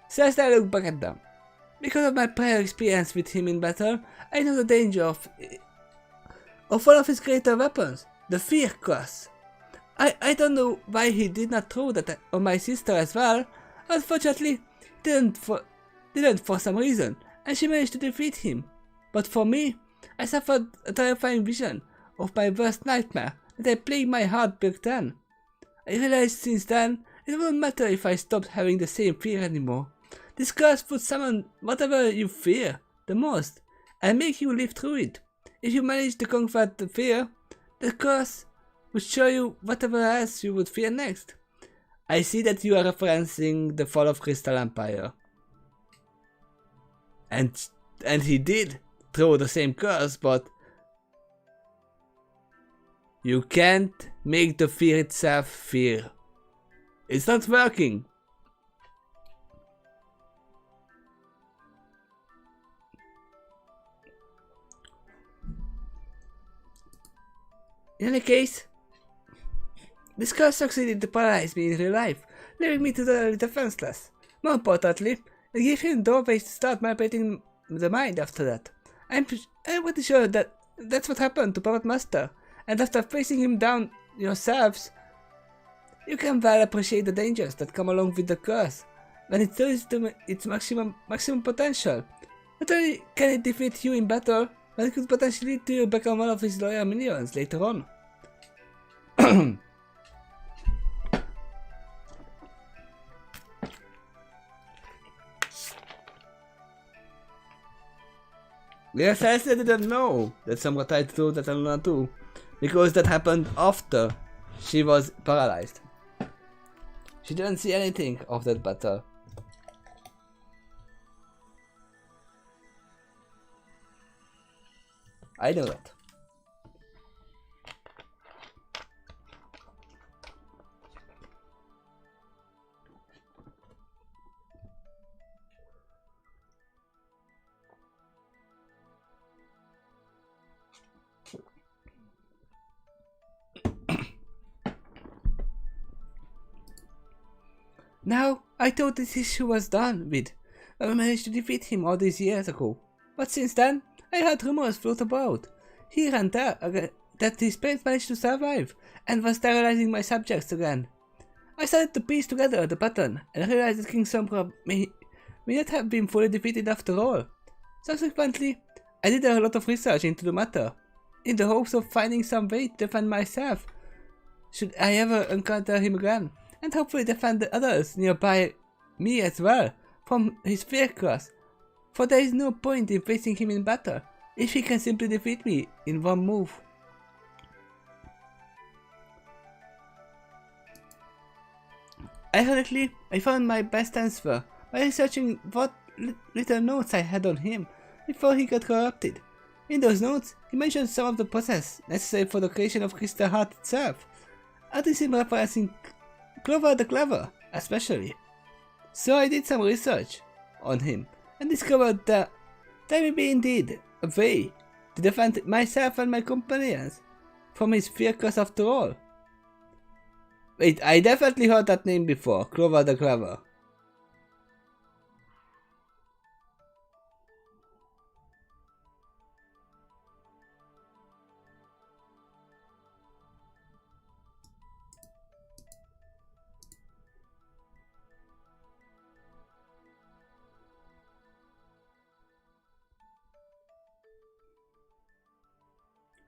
Celeste looked back at them. Because of my prior experience with him in battle, I know the danger of one of his greater weapons, the Fear Cross. I don't know why he did not throw that on my sister as well. Unfortunately, didn't for some reason, and she managed to defeat him. But for me, I suffered a terrifying vision of my worst nightmare that had plagued my heart back then. I realized since then, it wouldn't matter if I stopped having the same fear anymore. This curse would summon whatever you fear the most, and make you live through it. If you manage to conquer the fear, the curse would show you whatever else you would fear next. I see that you are referencing the fall of Crystal Empire. And he did throw the same curse, but you can't make the fear itself fear. It's not working. In any case, this curse succeeded to paralyze me in real life, leaving me totally defenseless. More importantly, it gave him doorways to start manipulating the mind after that. I'm pretty sure that that's what happened to Puppet Master, and after facing him down yourselves, you can well appreciate the dangers that come along with the curse when it reaches to its maximum potential. Not only can it defeat you in battle, but it could potentially lead to you become one of his loyal minions later on. Yes, I didn't know that someone tried to do that on Luna too, because that happened after she was paralyzed. She didn't see anything of that battle. I know that. Now, I thought this issue was done with when we managed to defeat him all these years ago. But since then, I heard rumors float about here and there that his parents managed to survive and was sterilizing my subjects again. I started to piece together the pattern and realized that King Sombra may not have been fully defeated after all. Subsequently, I did a lot of research into the matter, in the hopes of finding some way to defend myself should I ever encounter him again, and hopefully defend the others nearby me as well from his fear class, for there is no point in facing him in battle if he can simply defeat me in one move. Ironically, I found my best answer by researching what little notes I had on him before he got corrupted. In those notes, he mentioned some of the process necessary for the creation of Crystal Heart itself, and this in referencing Clover the Clever, especially. So I did some research on him and discovered that there may be indeed a way to defend myself and my companions from his fear curse after all. Wait, I definitely heard that name before, Clover the Clever.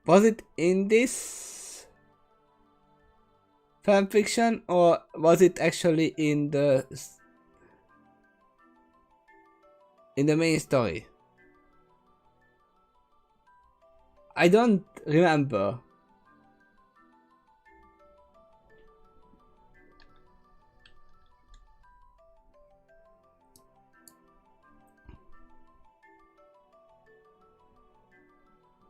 Was it in this fanfiction or was it actually in the main story? I don't remember.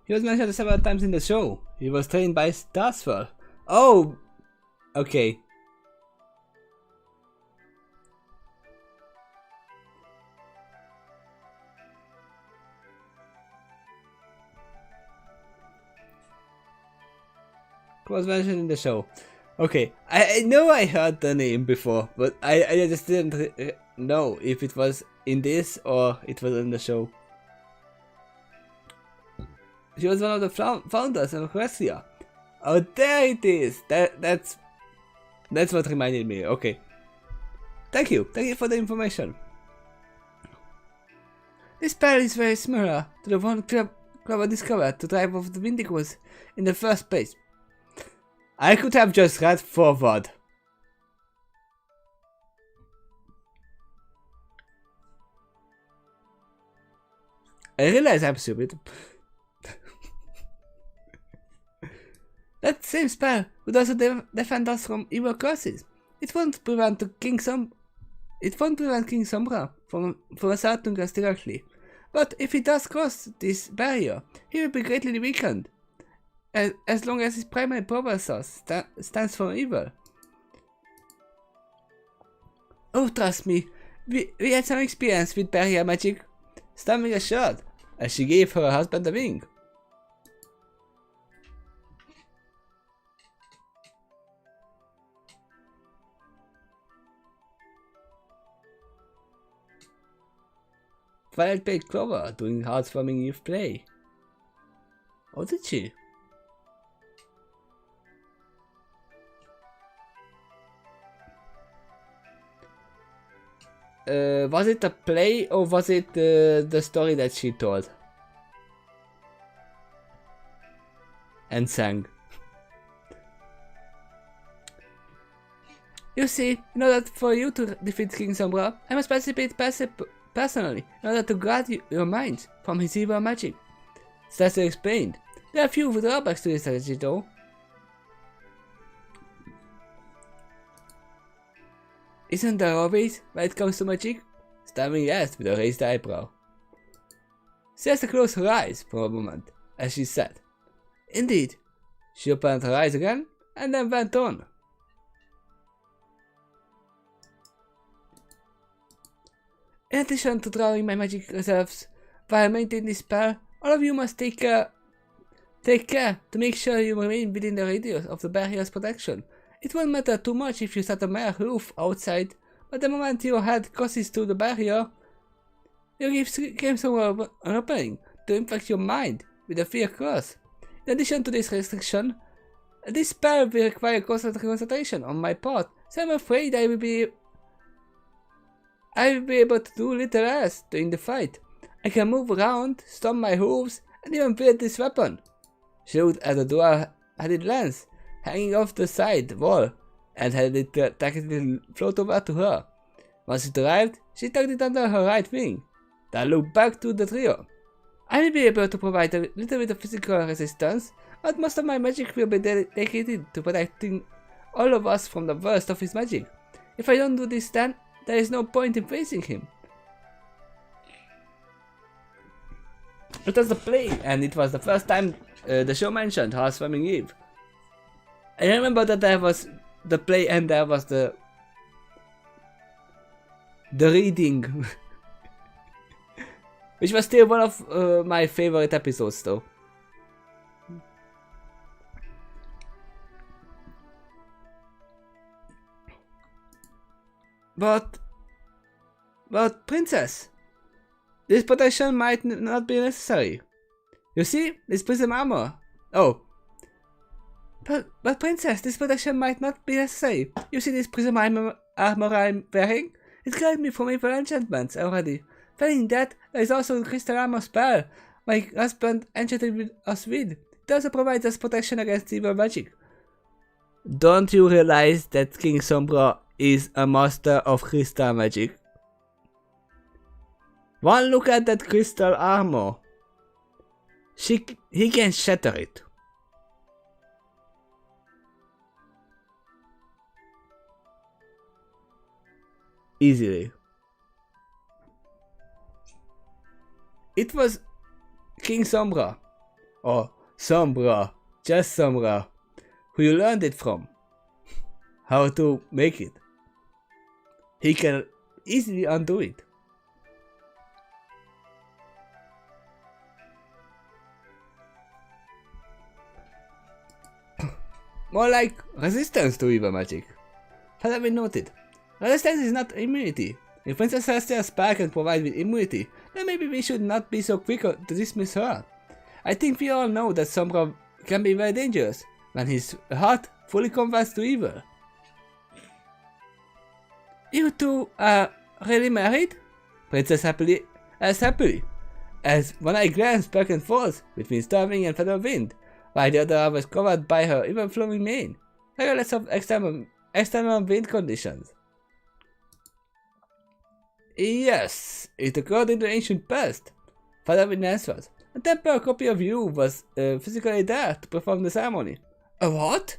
He was mentioned several times in the show. He was trained by DiceWarwick. Oh! Okay. He was mentioned in the show. Okay. I know I heard the name before, but I just didn't know if it was in this or it was in the show. She was one of the founders of Russia. Oh, there it is. That's what reminded me. Okay. Thank you for the information. This spell is very similar to the one Clover discovered to drive off the Vindicus in the first place. I could have just read forward. I realize I'm stupid. That same spell would also defend us from evil curses. It won't prevent King Sombra from assaulting us directly. But if he does cross this barrier, he will be greatly weakened, as long as his primary power source stands for evil. Oh, trust me, we had some experience with barrier magic. Stamming assured, as she gave her husband a wink. Twilight played Clover doing heartwarming youth play. Oh, did she? Was it a play or was it the story that she told? And sang. You see, in order for you to defeat King Sombra, I must participate personally in order to guard your mind from his evil magic. That's explained. There are few drawbacks to this strategy though. Isn't there always when it comes to magic? Stamming yes with a raised eyebrow. She has to close her eyes for a moment, as she said. Indeed. She opened her eyes again and then went on. In addition to drawing my magic reserves while maintaining this spell, all of you must take care to make sure you remain within the radius of the barrier's protection. It won't matter too much if you set a mere roof outside, but the moment your head crosses through the barrier, you give someone an opening to infect your mind with a fear curse. In addition to this restriction, this spell will require concentration on my part, so I'm afraid I will be able to do little else during the fight. I can move around, stomp my hooves, and even wield this weapon. She looked at the dual-headed lance hanging off the side wall and had it technically float over to her. Once it arrived, She tucked it under her right wing. Then looked back to the trio. I may be able to provide a little bit of physical resistance, but most of my magic will be dedicated to protecting all of us from the worst of his magic. If I don't do this then, there is no point in facing him. It was the play, and it was the first time the show mentioned Heartswarming Eve. I remember that there was the play and there was the reading. Which was still one of my favorite episodes though. But princess, this protection might not be necessary. You see, this prism armor. Oh. But princess, this protection might not be necessary. You see this prism armor I'm wearing? It guards me from evil enchantments already. Failing that, there is also the crystal armor spell my husband enchanted us with. It also provides us protection against evil magic. Don't you realize that King Sombra is a master of crystal magic? One look at that crystal armor. He can shatter it. Easily. It was King Sombra, or Sombra, just Sombra, who you learned it from. How to make it. He can easily undo it. More like resistance to evil magic. Has been noted. Resistance is not immunity. If Princess Celestia's spell can provide with immunity, then maybe we should not be so quick to dismiss her. I think we all know that Sombra can be very dangerous when his heart fully converts to evil. You two are really married? Princess asked happily, as when I glanced back and forth between Storming and Feather Wind, while the other was covered by her ever-flowing mane, regardless of external wind conditions. Yes, it occurred in the ancient past. Father Wind answered. A temporary copy of you was physically there to perform the ceremony. A what?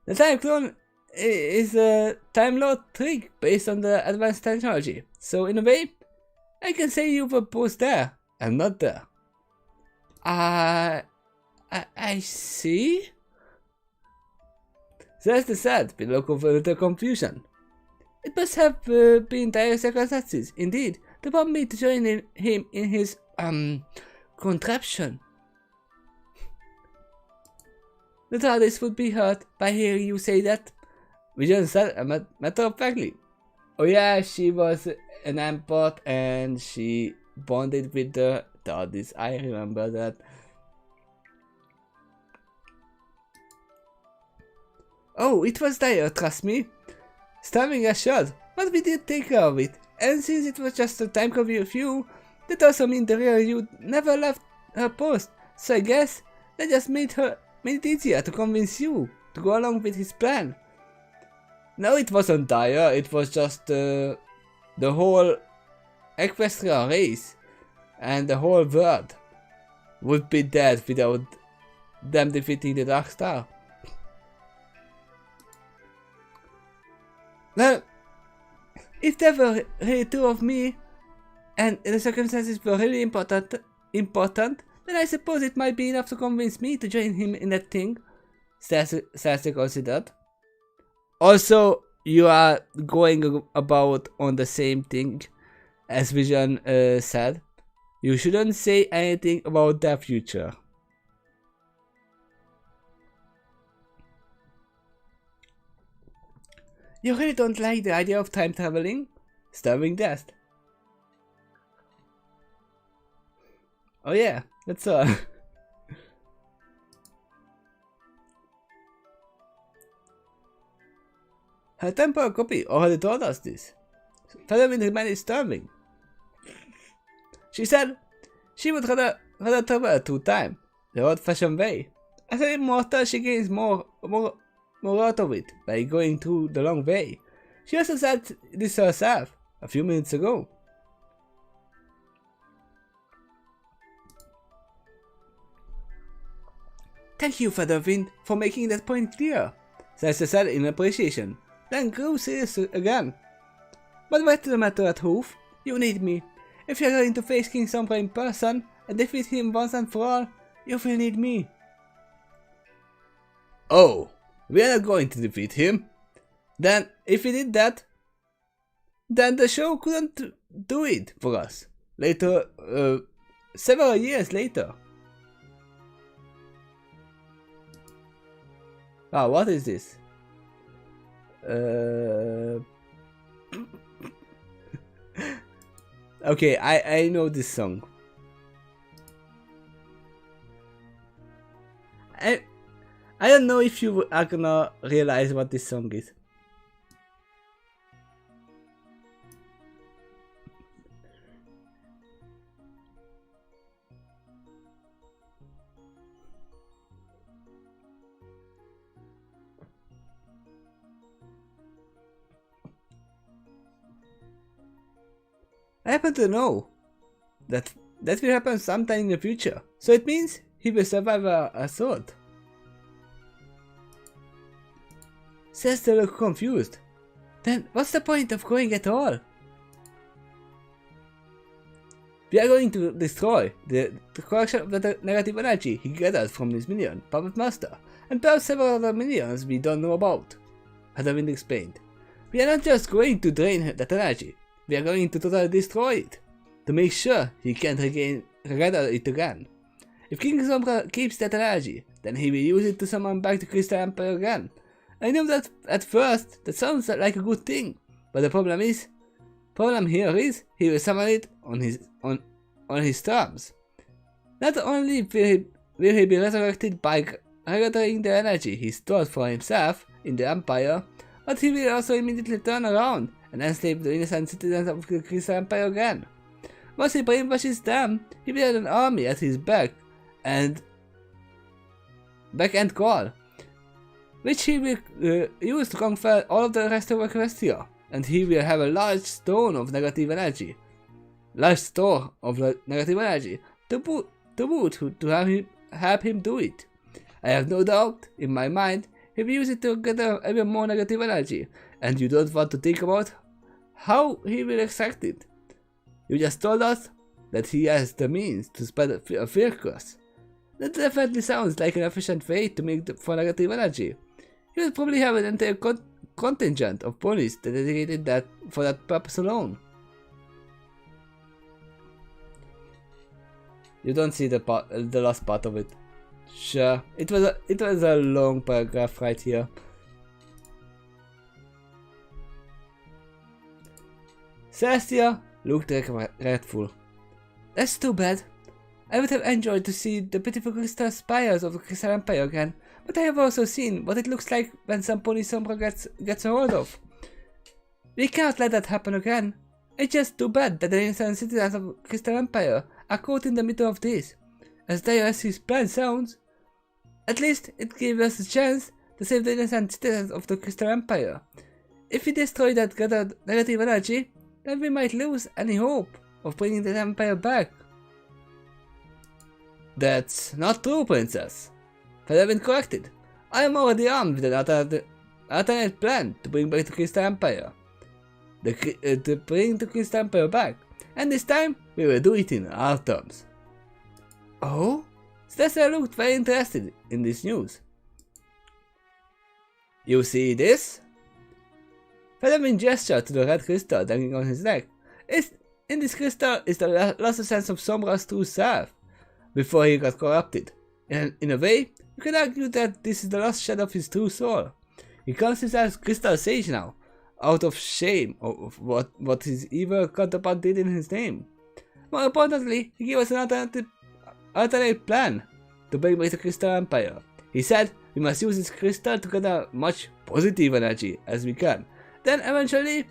The time clone is a time lord trick based on the advanced technology. So in a way, I can say you were both there and not there. I see. Celeste said, with a look of a little confusion. It must have been dire circumstances, indeed, to prompt me to join him in his, contraption. The TARDIS would be hurt by hearing you say that. Vision said matter of factly. Oh yeah, she was an empath and she bonded with the TARDIS. I remember that. Oh, it was dire, trust me. Starving assured, but we did take care of it, and since it was just a time copy of you, that also means the real you never left her post, so I guess that just made it easier to convince you to go along with his plan. No, it wasn't dire, it was just the whole Equestria race and the whole world would be dead without them defeating the Dark Star. Well, if there were really two of me, and the circumstances were really important, then I suppose it might be enough to convince me to join him in that thing, Cersei considered. Also, you are going about on the same thing as Vision said. You shouldn't say anything about their future. You really don't like the idea of time traveling? Starving death. Oh yeah, that's all. Her temporal copy already told us this. Featherwind remained starving. She said she would rather travel through time, the old-fashioned way. As an immortal, she gains more out of it by going through the long way. She also said this herself. a few minutes ago. Thank you, Featherwind, for making that point clear, says the said in appreciation. Then grew serious again. But what's the matter at Hoof? You need me. If you're going to face King Sombra in person and defeat him once and for all, you will need me. Oh, we are not going to defeat him. Then, if we did that, then the show couldn't do it for us. Later, several years later. Ah, what is this? Okay, I know this song. I don't know if you are gonna realize what this song is. I happen to know that will happen sometime in the future, so it means he will survive a assault. Cesta looked confused. Then what's the point of going at all? We are going to destroy the collection of the negative energy he gathered from his minion, Puppet Master, and perhaps several other minions we don't know about, Featherwind explained. We are not just going to drain that energy. We are going to totally destroy it, to make sure he can't gather it again. If King Sombra keeps that energy, then he will use it to summon back the Crystal Empire again. I know that at first that sounds like a good thing, but the problem here is he will summon it on his terms. Not only will he be resurrected by gathering the energy he stored for himself in the Empire, but he will also immediately turn around and enslave the innocent citizens of the Crystal Empire again. Once he brainwashes them, he will have an army at his back and call, which he will use to conquer all of the rest of Equestria, and he will have a large store of negative energy to help him do it. I have no doubt in my mind he will use it to gather even more negative energy, and you don't want to think about how he will extract it. You just told us that he has the means to spread a fear curse. That definitely sounds like an efficient way to make for negative energy. He will probably have an entire contingent of police dedicated for that purpose alone. You don't see the last part of it. Sure, it was a long paragraph right here. Celestia looked regretful. That's too bad. I would have enjoyed to see the beautiful crystal spires of the Crystal Empire again, but I have also seen what it looks like when some pony Sombra gets a hold of. We cannot let that happen again. It's just too bad that the innocent citizens of Crystal Empire are caught in the middle of this. As dire as his plan sounds, at least it gave us a chance to save the innocent citizens of the Crystal Empire. If we destroy that gathered negative energy, then we might lose any hope of bringing the Empire back. That's not true, Princess. Featherwind corrected. I am already armed with an alternate plan to bring back the Crystal Empire. To bring the Crystal Empire back, and this time we will do it in our terms. Oh? Stessa looked very interested in this news. You see this? Featherwind gestured to the red crystal dangling on his neck. In this crystal is the last essence of Sombra's true self, before he got corrupted. And in a way, you can argue that this is the last shred of his true soul. He calls himself Crystal Sage now, out of shame of what his evil counterpart did in his name. More importantly, he gave us an alternate plan to bring back the Crystal Empire. He said we must use this crystal to gather much positive energy as we can. Then eventually,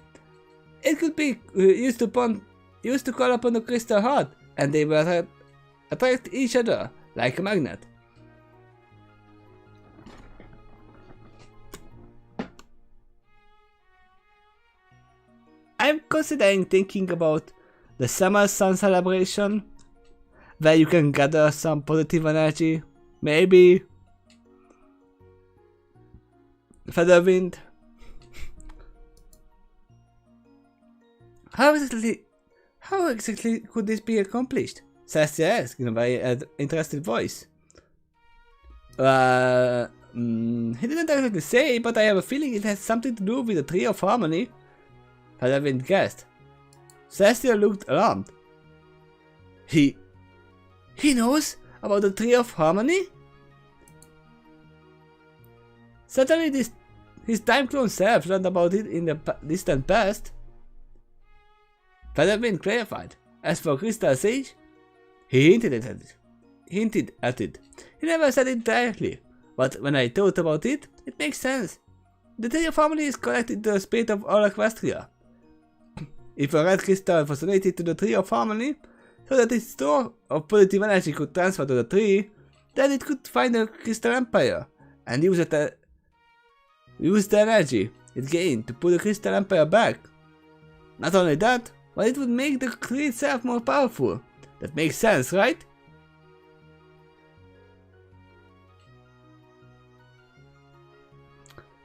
it could be used to call upon the Crystal Heart, and they will attract each other like a magnet. I'm considering thinking about the summer sun celebration, where you can gather some positive energy. Maybe Featherwind. How exactly could this be accomplished? Celestia asked in a very interested voice. He didn't exactly say, but I have a feeling it has something to do with the Tree of Harmony. Featherwind guessed. Celestia looked alarmed. He knows about the Tree of Harmony? Certainly his time-clone self learned about it in the distant past. Featherwind clarified. As for Crystal Sage, he hinted at it. He never said it directly, but when I thought about it, it makes sense. The Tree of Harmony is connected to the spirit of all Equestria. If a red crystal was donated to the Tree of Harmony, so that its store of positive energy could transfer to the tree, then it could find the Crystal Empire and use the energy it gained to put the Crystal Empire back. Not only that, but it would make the tree itself more powerful. That makes sense, right?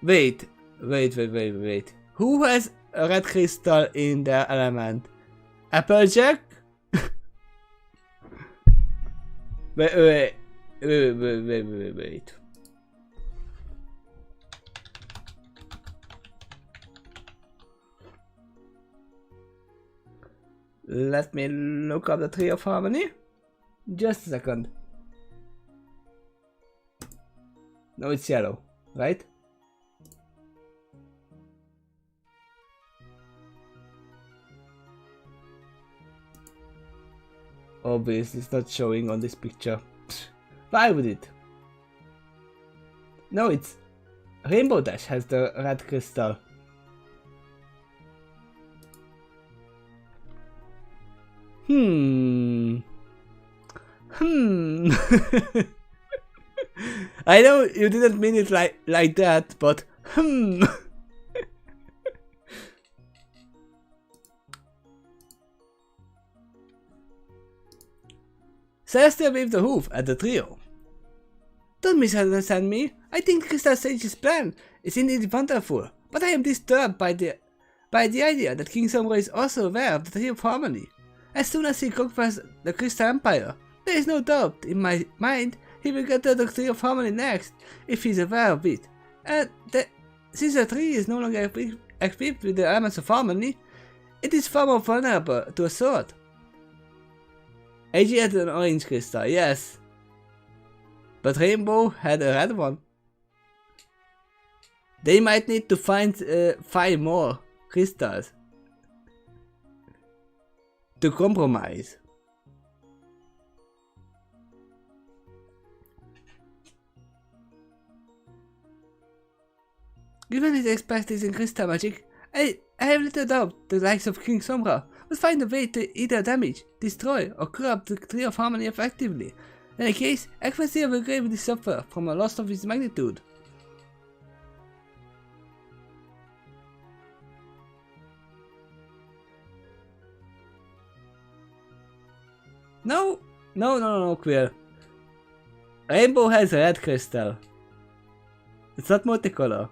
Wait. Who has a red crystal in their element? Applejack? Wait. Let me look up the Tree of Harmony. Just a second. No, it's yellow, right? Obviously, it's not showing on this picture. Why would it? No, it's Rainbow Dash has the red crystal. I know you didn't mean it like that, but Celestia waved a hoof at the trio. Don't misunderstand me. I think Crystal Sage's plan is indeed wonderful, but I am disturbed by the idea that King Sombra is also aware of the Tree of Harmony. As soon as he conquers the Crystal Empire, there is no doubt in my mind he will get to the Tree of Harmony next, if he is aware of it. And since the tree is no longer equipped with the elements of harmony, it is far more vulnerable to assault. AG had an orange crystal, yes. But Rainbow had a red one. They might need to find 5 more crystals to compromise. Given his expertise in crystal magic, I have little doubt the likes of King Sombra would find a way to either damage, destroy, or corrupt the Tree of Harmony effectively. In any case, Equestria will gravely suffer from a loss of its magnitude. No, Quill. Rainbow has a red crystal. It's not multicolor.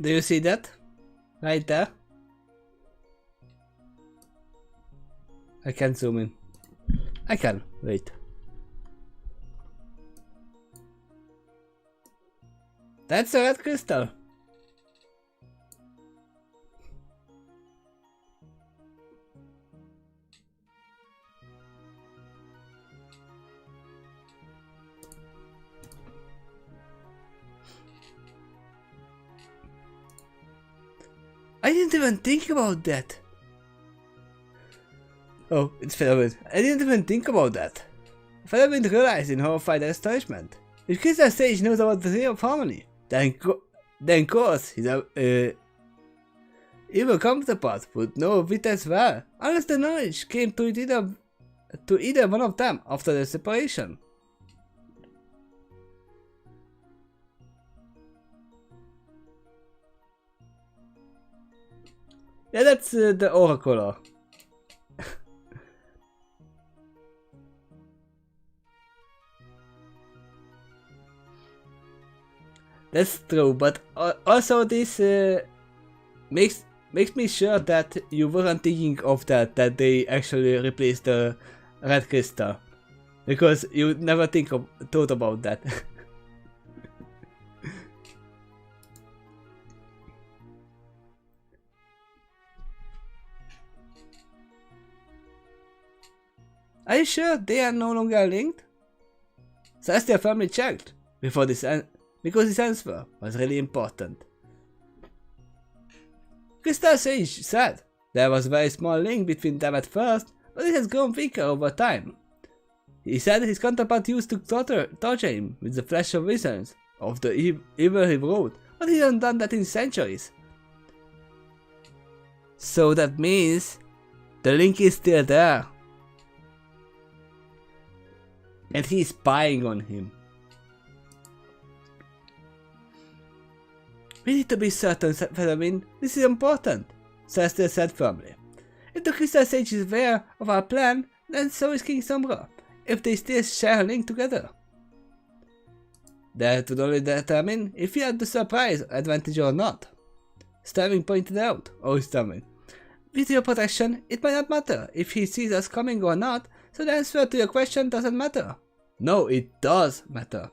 Do you see that? Right there? I can zoom in. I can. Wait. That's a red crystal. I didn't even think about that. Oh, it's Featherwind. I didn't even think about that. Featherwind realized in horrified astonishment. If Crystal Sage knows about the Ray of Harmony, then course his evil counterpart would know of it as well, unless the knowledge came to either one of them after the separation. Yeah, that's the aura color. That's true, but also this makes me sure that you weren't thinking of that they actually replaced the red crystal, because you never thought about that. Are you sure they are no longer linked? Celestial family checked before this because this answer was really important. Crystal Sage said there was a very small link between them at first, but it has grown weaker over time. He said his counterpart used to torture him with the flash of visions of the evil he wrote, but he hasn't done that in centuries. So that means the link is still there. And he's spying on him. We need to be certain, Featherwind. This is important, Celestial said firmly. If the Crystal Sage is aware of our plan, then so is King Sombra, if they still share a link together. That would only determine if he had the surprise advantage or not. Starving pointed out, Starving. With your protection, it might not matter if he sees us coming or not, so the answer to your question doesn't matter. No, it does matter.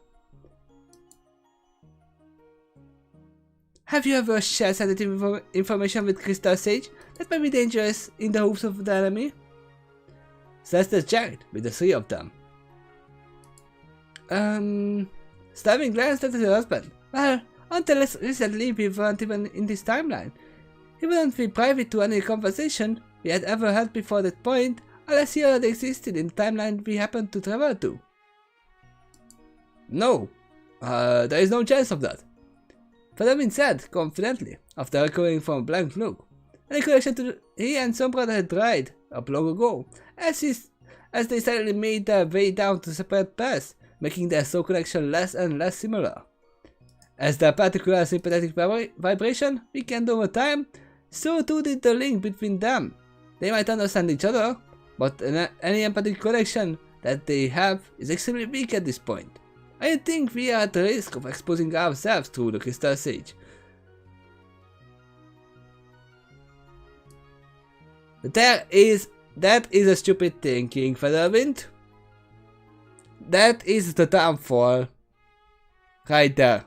Have you ever shared sensitive information with Crystal Sage that might be dangerous in the hopes of the enemy? Celeste checked with the three of them. Starving glanced at her husband. Well, until recently we weren't even in this timeline. It wouldn't be private to any conversation we had ever had before that point, unless he already existed in the timeline we happened to travel to. No, there is no chance of that. Featherwind said confidently, after recovering from a blank look. Any connection to he and Sombra had died up long ago, as they suddenly made their way down to separate paths, making their soul connection less and less similar. As their particular sympathetic vibration weakened over time, so too did the link between them. They might understand each other, but any empathic connection that they have is extremely weak at this point. I think we are at the risk of exposing ourselves to the Crystal Sage. That is a stupid thinking, Featherwind. That is the downfall. Right there.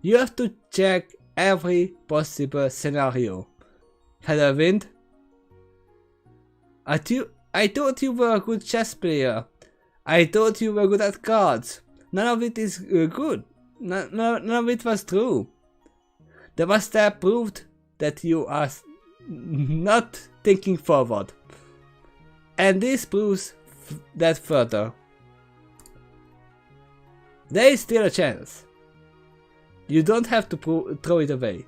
You have to check every possible scenario. Featherwind. I thought you were a good chess player. I thought you were good at cards. None of it is good. None of it was true. The master proved that you are not thinking forward. And this proves that further. There is still a chance. You don't have to throw it away.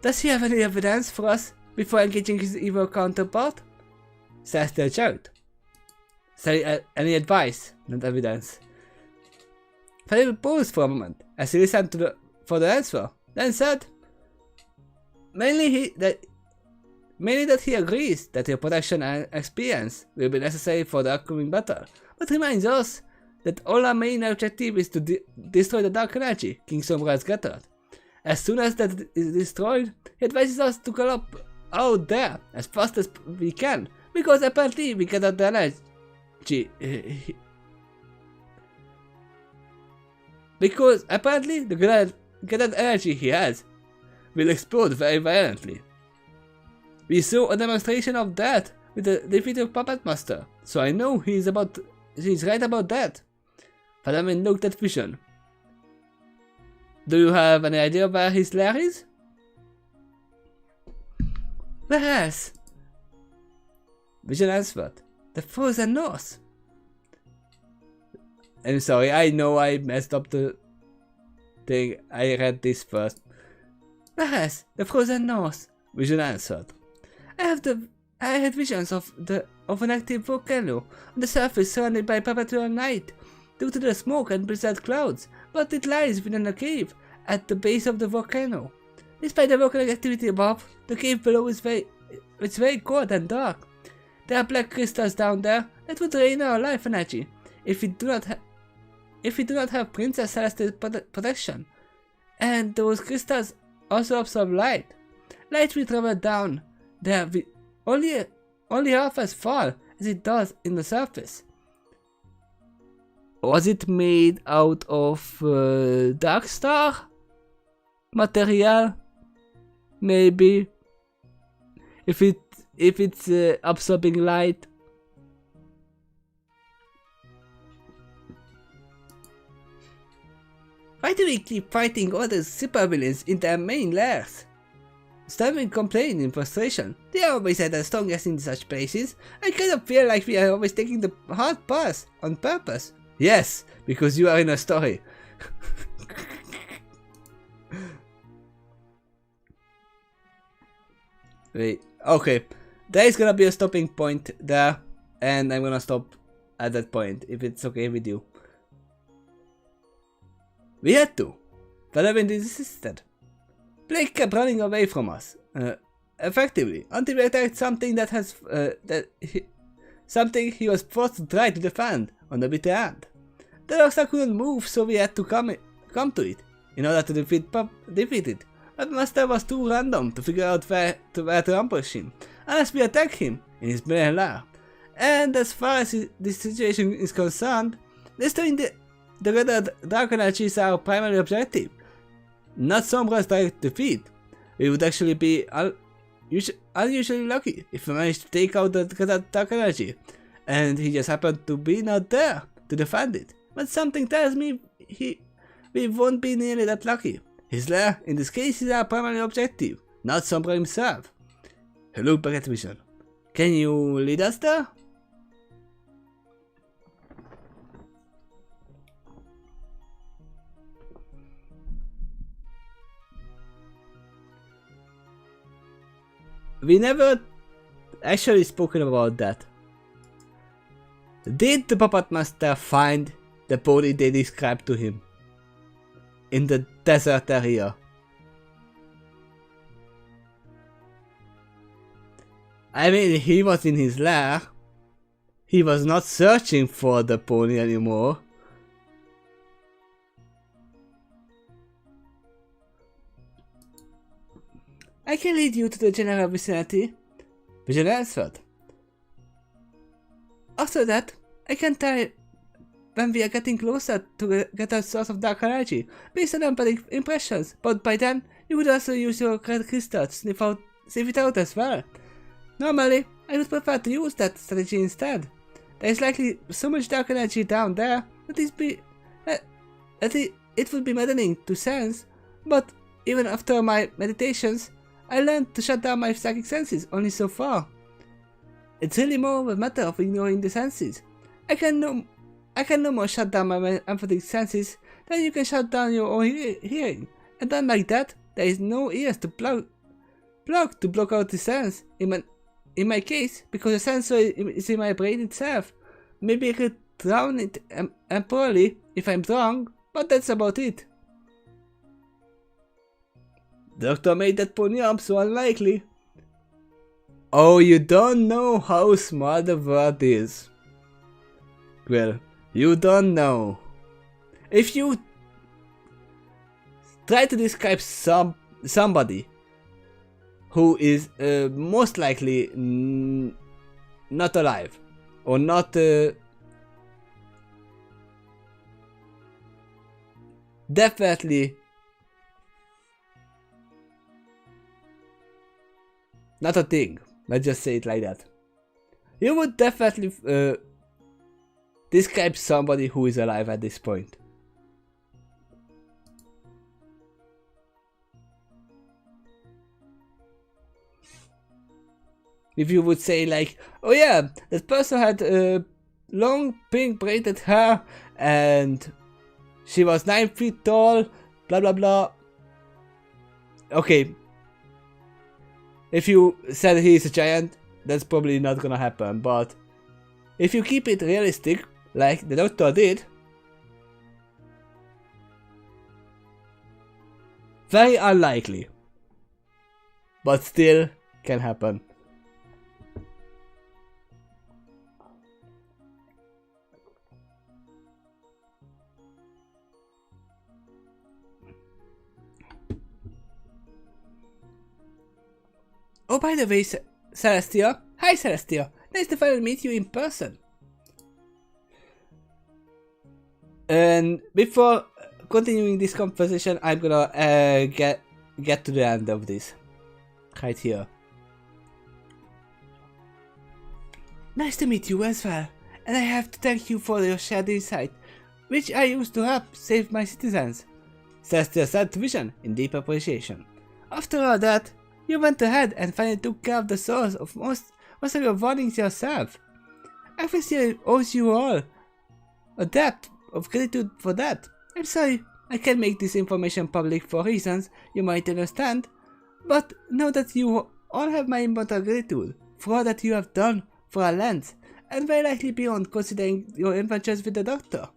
Does he have any evidence for us before engaging his evil counterpart? Celestial checked. Any advice, not evidence. Featherwind paused for a moment as he listened for the answer, then said, mainly that he agrees that your protection and experience will be necessary for the upcoming battle, but reminds us that all our main objective is to destroy the dark energy King Sombra has gathered. As soon as that is destroyed, he advises us to go up out there as fast as we can Because apparently we cannot damage. Because apparently the granite energy he has will explode very violently. We saw a demonstration of that with the defeat of Puppet Master, so I know he's right about that. But I mean, look at vision. Do you have any idea where his lair is? Whereas Vision answered, the frozen north. I'm sorry, I know I messed up the thing. I read this first. Whereas the frozen north, Vision answered. I had visions of an active volcano on the surface surrounded by perpetual night due to the smoke and blizzard clouds, but it lies within a cave at the base of the volcano. Despite the volcanic activity above, the cave below is very cold and dark. There are black crystals down there that would drain our life energy if we do not have Princess Celeste's protection. And those crystals also absorb light. Light will travel down there only half as far as it does in the surface. Was it made out of dark star material? Maybe. If it's absorbing light. Why do we keep fighting other supervillains in their main lairs? Starving complained in frustration. They are always at the strongest in such places. I kind of feel like we are always taking the hard path on purpose. Yes, because you are in a story. Wait, okay. There is gonna be a stopping point there, and I'm gonna stop at that point, if it's okay with you. We had to, but I insisted. Blake kept running away from us, effectively, until we attacked something something he was forced to try to defend on the bitter end. The Rockstar couldn't move, so we had to come to it in order to defeat it. But Master was too random to figure out where to ambush him, unless we attack him in his main lair. And as far as this situation is concerned, destroying the red dark energy is our primary objective. Not Sombra's direct defeat. We would actually be unusually lucky if we managed to take out the dark energy, and he just happened to be not there to defend it. But something tells me we won't be nearly that lucky. His lair, in this case, is our primary objective, not Sombra himself. Hello, Packet Vision. Can you lead us there? We never actually spoken about that. Did the Puppet Master find the body they described to him in the desert area? I mean, he was in his lair. He was not searching for the pony anymore. I can lead you to the general vicinity, Vision answered. After that, I can tell when we are getting closer to get a source of dark energy, based on empathic impressions, but by then, you would also use your red crystal to sniff it out as well. Normally, I would prefer to use that strategy instead. There is likely so much dark energy down there that it would be maddening to sense, but even after my meditations, I learned to shut down my psychic senses only so far. It's really more of a matter of ignoring the senses. I can no more shut down my empathic senses than you can shut down your own hearing. And unlike that, there is no ears to block out the sense. In my case, because the sensor is in my brain itself. Maybe I could drown it temporarily if I'm wrong, but that's about it. Doctor made that pony up so unlikely. Oh, you don't know how small the world is. Well, you don't know. If you try to describe somebody who is most likely not alive. Or not... definitely... not a thing. Let's just say it like that. You would definitely describe somebody who is alive at this point. If you would say like, oh yeah, that person had long pink braided hair and she was 9 feet tall, blah blah blah. Okay. If you said he's a giant, that's probably not gonna happen, but if you keep it realistic, like the doctor did, very unlikely, but still can happen. Oh, by the way, Celestia. Hi, Celestia. Nice to finally meet you in person. And before continuing this conversation, I'm gonna get to the end of this. Right here. Nice to meet you as well. And I have to thank you for your shared insight, which I used to help save my citizens. Celestia said to Vision in deep appreciation. After all that, you went ahead and finally took care of the source of most of your warnings yourself. FSC owes you all a debt of gratitude for that. I'm sorry, I can't make this information public for reasons you might understand, but know that you all have my immortal gratitude for all that you have done for our lands, and very likely beyond considering your adventures with the Doctor.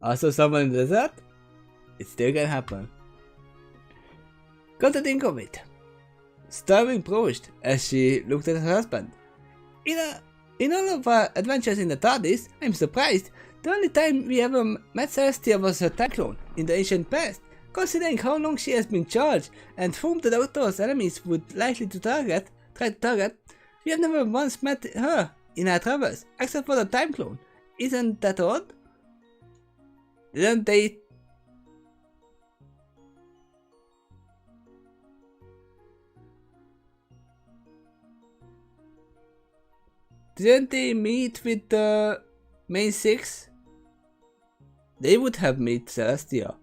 Also someone in the desert? It still can happen. Come to think of it. Starving approached as she looked at her husband. In all of our adventures in the TARDIS, I'm surprised the only time we ever met Celestia was her time clone in the ancient past. Considering how long she has been charged and whom the Doctor's enemies would likely to try to target, we have never once met her in our travels, except for the time clone. Isn't that odd? Didn't they meet with the main six? They would have met Celestia.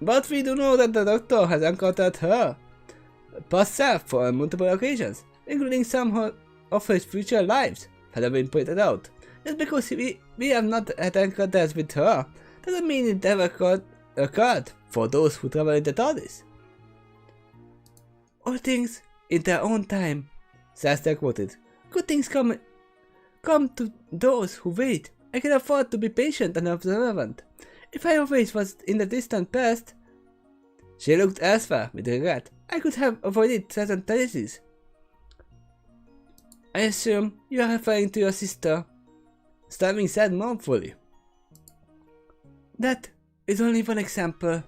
But we do know that the Doctor has encountered her past self on multiple occasions, including some of his future lives, had been pointed out. Just because we have not had encounters with her, doesn't mean it never occurred for those who travel in the TARDIS. All things in their own time, Celestia quoted. Good things come to those who wait. I can afford to be patient and observant. If I always was in the distant past... She looked elsewhere with regret. I could have avoided certain tragedies. I assume you are referring to your sister. Starving said mournfully. That is only one example,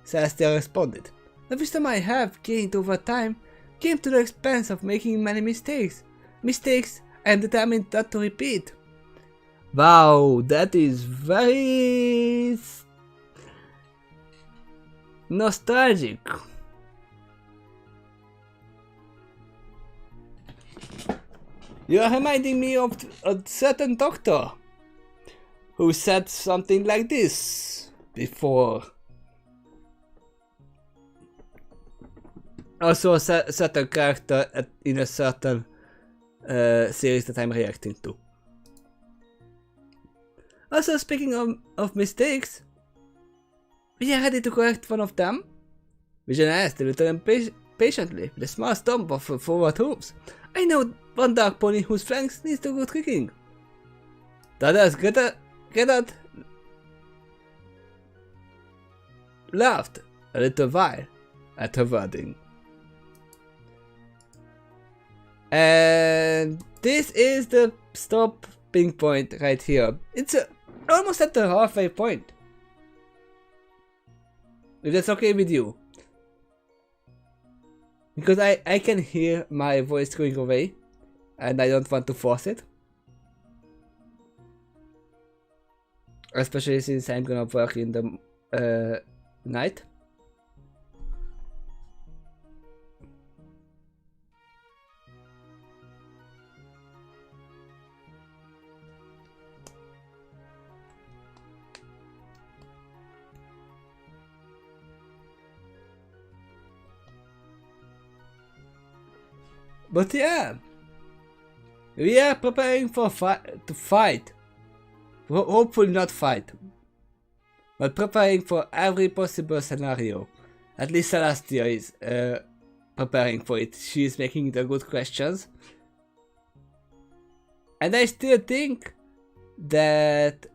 Celestia responded. The wisdom I have gained over time came to the expense of making many mistakes. Mistakes I am determined not to repeat. Wow, that is very nostalgic. You are reminding me of a certain Doctor who said something like this before. Also a certain character in a certain series that I'm reacting to. Also, speaking of mistakes, we are ready to correct one of them. Vision asked a little impatiently, with a small stomp of forward hooves. I know one dark pony whose flanks needs to go tricking. The others gathered laughed a little while at her wording. And this is the stopping point right here. It's almost at the halfway point. If that's okay with you. Because I can hear my voice going away. And I don't want to force it. Especially since I'm gonna work in the night. But yeah, we are preparing for to fight. Hopefully not fight, but preparing for every possible scenario. At least Celestia is preparing for it. She is making the good questions. And I still think that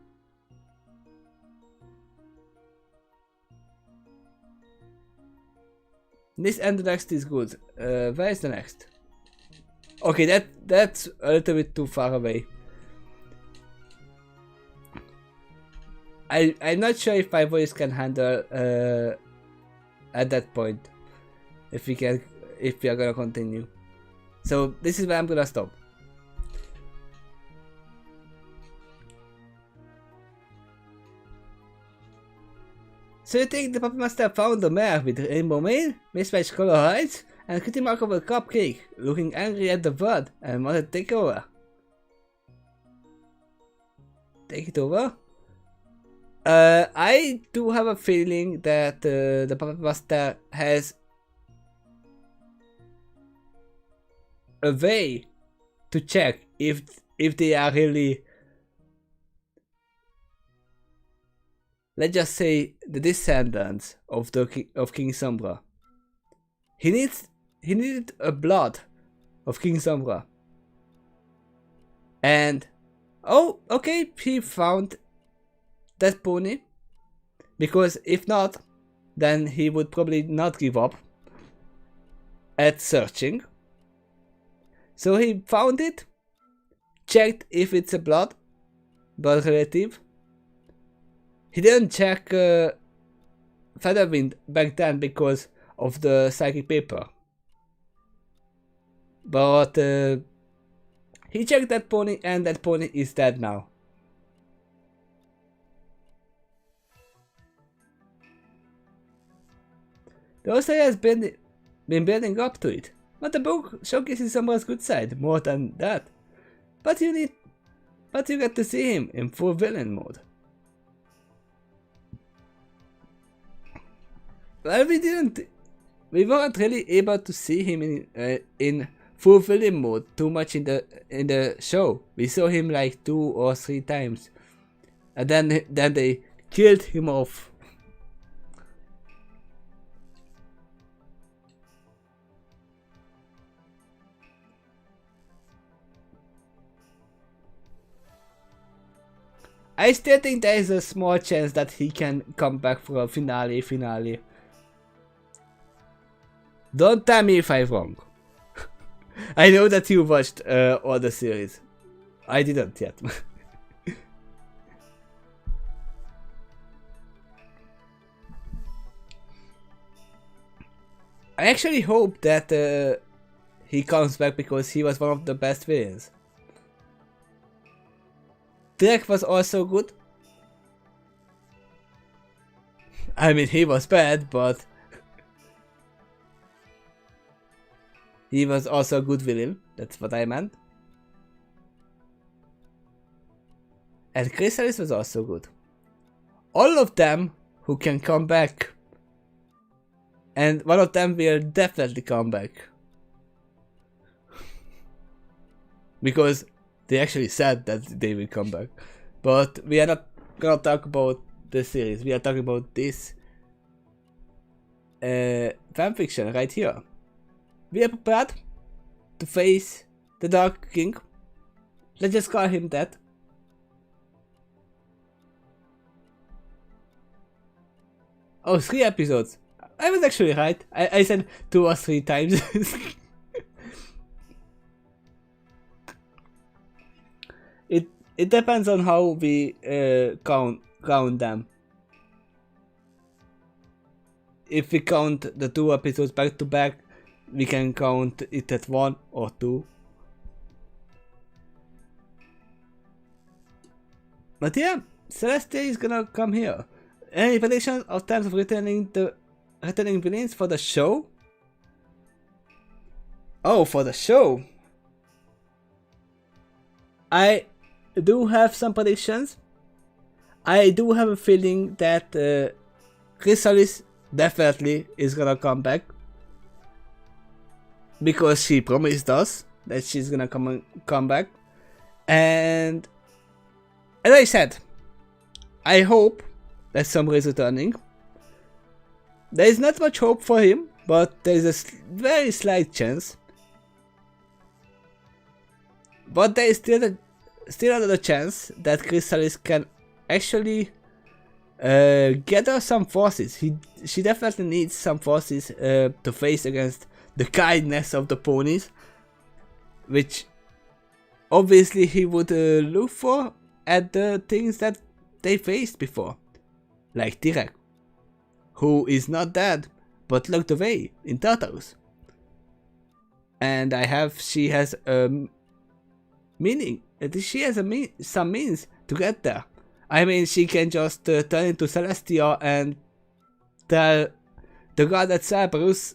this and the next is good. Where is the next? Okay, that's a little bit too far away. I'm not sure if my voice can handle at that point. If we are gonna continue. So this is where I'm gonna stop. So you think the puppet master found the mare with rainbow mane, mismatched color eyes, and a pretty remarkable cupcake, looking angry at the bird and wanted to take over? Take it over? I do have a feeling that the puppet master has a way to check if they are really, let's just say, the descendants of King Sombra. He needed a blood of King Sombra. And oh, okay, he found that pony. Because if not, then he would probably not give up at searching. So he found it, checked if it's a blood relative. He didn't check Featherwind back then because of the psychic paper. But he checked that pony and that pony is dead now. The Osai has been building up to it. But the book showcases Sombra's good side more than that. But you get to see him in full villain mode. Well, we weren't really able to see him in full villain mode too much in the show. We saw him like 2 or 3 times, and then they killed him off. I still think there is a small chance that he can come back for a finale. Don't tell me if I'm wrong. I know that you watched all the series. I didn't yet. I actually hope that he comes back because he was one of the best villains. Drake was also good. I mean, he was bad, but he was also a good villain. That's what I meant. And Chrysalis was also good. All of them who can come back. And one of them will definitely come back. Because they actually said that they will come back. But we are not gonna talk about the series. We are talking about this fanfiction right here. We are prepared to face the Dark King. Let's just call him that. Oh, 3 episodes. I was actually right. I said 2 or 3 times. It depends on how we count them. if we count the 2 episodes back to back, we can count it at 1 or 2. But yeah, Celestia is gonna come here. Any predictions of times of returning villains for the show? Oh, for the show. I do have some predictions. I do have a feeling that Chrysalis definitely is gonna come back. Because she promised us that she's gonna come back. And as I said, I hope that Sombra is returning. There is not much hope for him, but there is a very slight chance. But there is still another chance that Chrysalis can actually gather some forces. She definitely needs some forces to face against the kindness of the ponies, which obviously he would look for at the things that they faced before, like Tirek, who is not dead but locked away in Tartarus. And she has meaning. She has some means to get there. I mean, she can just turn into Celestia and tell the god at Cerberus.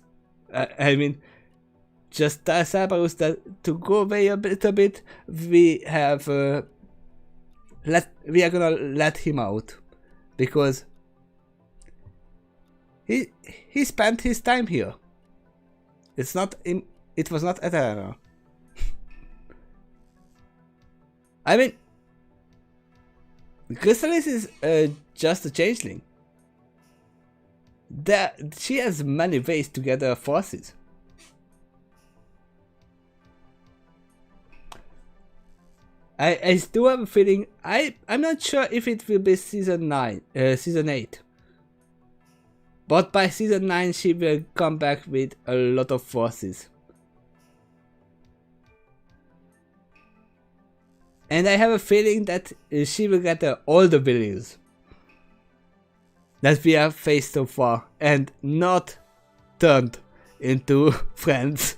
Just tell Cerberus that to go away a little bit. We are gonna let him out because he spent his time here. It was not eternal. I mean, Chrysalis is just a changeling. She has many ways to gather forces. I still have a feeling. I'm not sure if it will be season 8. But by season 9 she will come back with a lot of forces. And I have a feeling that she will gather all the villains that we have faced so far and not turned into friends.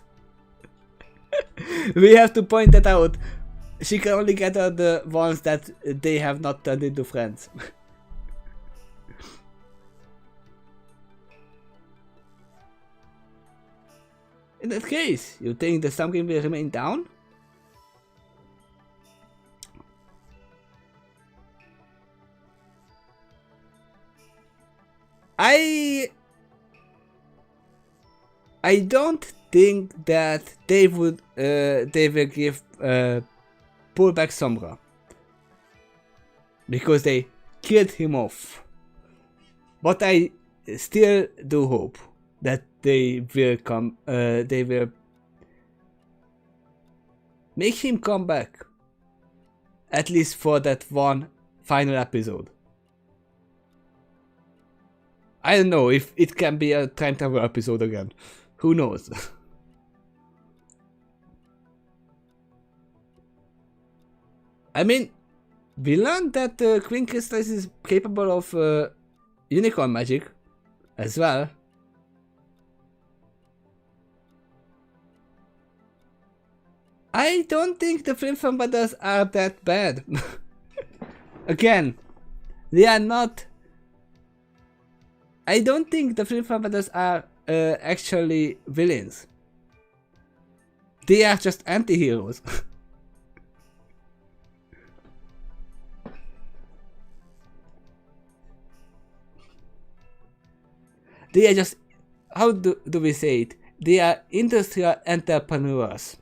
We have to point that out. She can only gather the ones that they have not turned into friends. In that case, you think the Sun King will remain down? I don't think that they will give pull back Sombra because they killed him off. But I still do hope that they will make him come back, at least for that one final episode. I don't know if it can be a time travel episode again. Who knows? I mean, we learned that Queen Chrysalis is capable of unicorn magic as well. I don't think the Flintstone brothers are that bad. Again, they are not. I don't think the Flintstone brothers are actually villains. They are just anti-heroes. They are just, how do we say it? They are industrial entrepreneurs.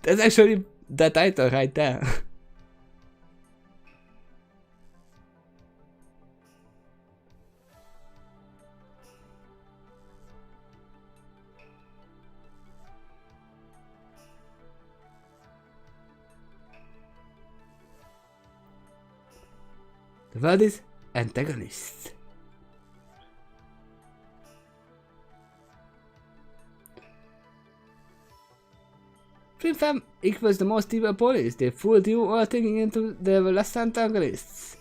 That's actually the title right there. The word is antagonist. Fam equals the most evil police. They fooled you all thinking into the less antagonists.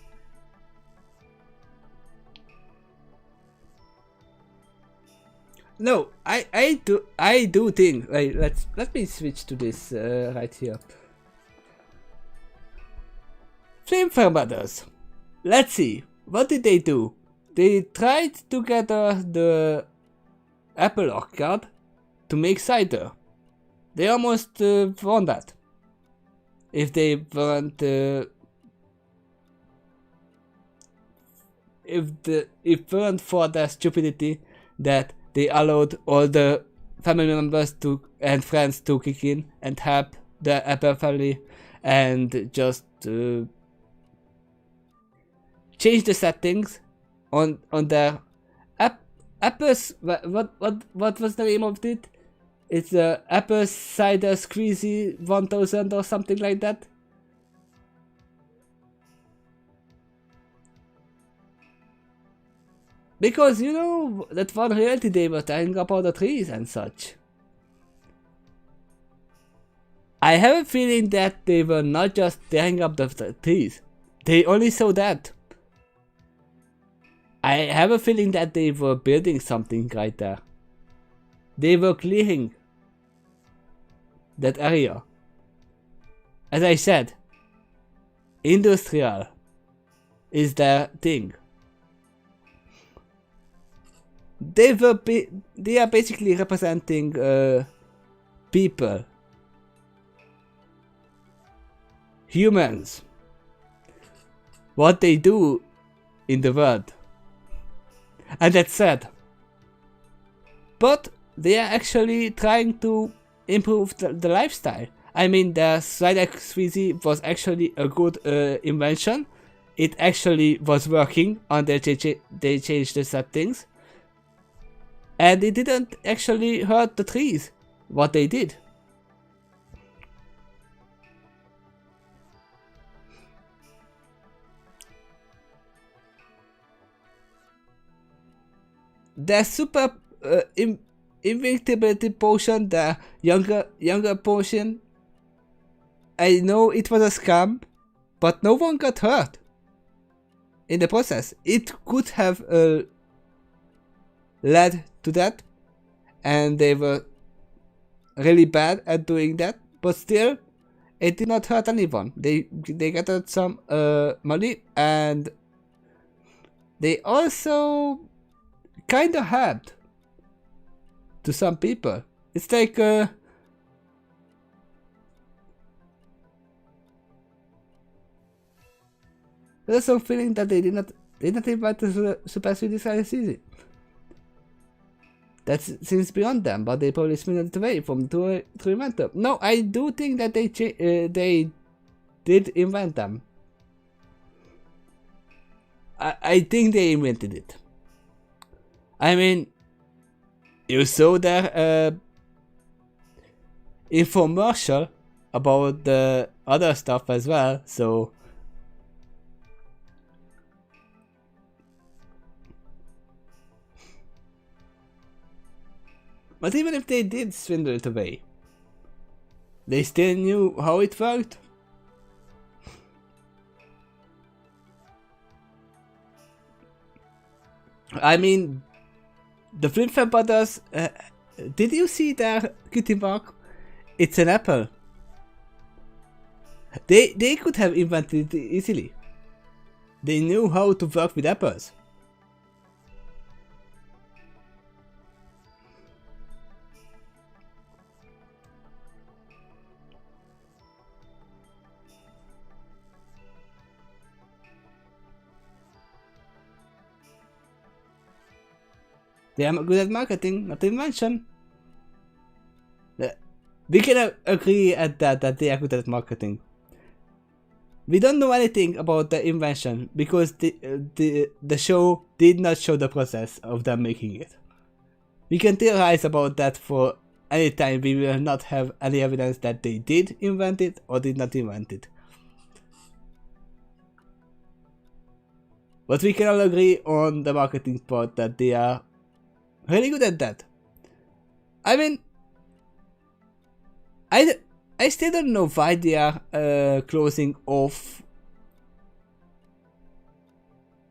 No, I do think. Wait, let me switch to this right here. Flamefire Brothers. Let's see. What did they do? They tried to gather the Apple Orchard to make cider. They almost won that. If they weren't, if weren't for their stupidity that they allowed all the family members to and friends to kick in and help the Apple family and just change the settings on their Apple's what was the name of it? It's Apple Cider Squeezy 1000 or something like that. Because you know that one reality they were tearing up all the trees and such. I have a feeling that they were not just tearing up the trees. They only saw that. I have a feeling that they were building something right there. They were clearing that area. As I said, industrial is their thing. They are basically representing people, humans, what they do in the world, and that's sad. But they are actually trying to improve the lifestyle. I mean, the Cider Squeezy was actually a good invention. It actually was working until they changed the settings. And it didn't actually hurt the trees, what they did. The super invincibility potion, the younger potion, I know it was a scam, but no one got hurt in the process. It could have led to that, and they were really bad at doing that, but still it did not hurt anyone. They gathered some money, and they also kind of helped to some people. It's like there's some feeling that they did not invite the Super Sweet Easy. That seems beyond them, but they probably spin it away from to invent them. No, I do think that they did invent them. I think they invented it. I mean, you saw their infomercial about the other stuff as well, so. But even if they did swindle it away, they still knew how it worked. I mean, the Flimflam Brothers, did you see their cutie mark? It's an apple. They could have invented it easily. They knew how to work with apples. They are good at marketing, not invention. We can agree at that they are good at marketing. We don't know anything about the invention because the show did not show the process of them making it. We can theorize about that for any time. We will not have any evidence that they did invent it or did not invent it. But we can all agree on the marketing part that they are really good at that. I mean, I I still don't know why they are closing off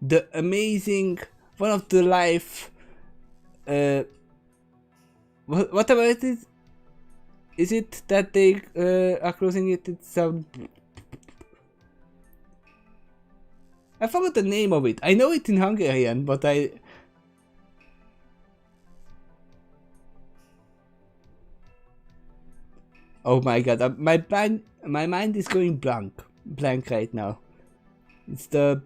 the amazing, one of the live, whatever it is it that they are closing it? It's I forgot the name of it. I know it in Hungarian, but oh my god, my mind is going blank right now. It's the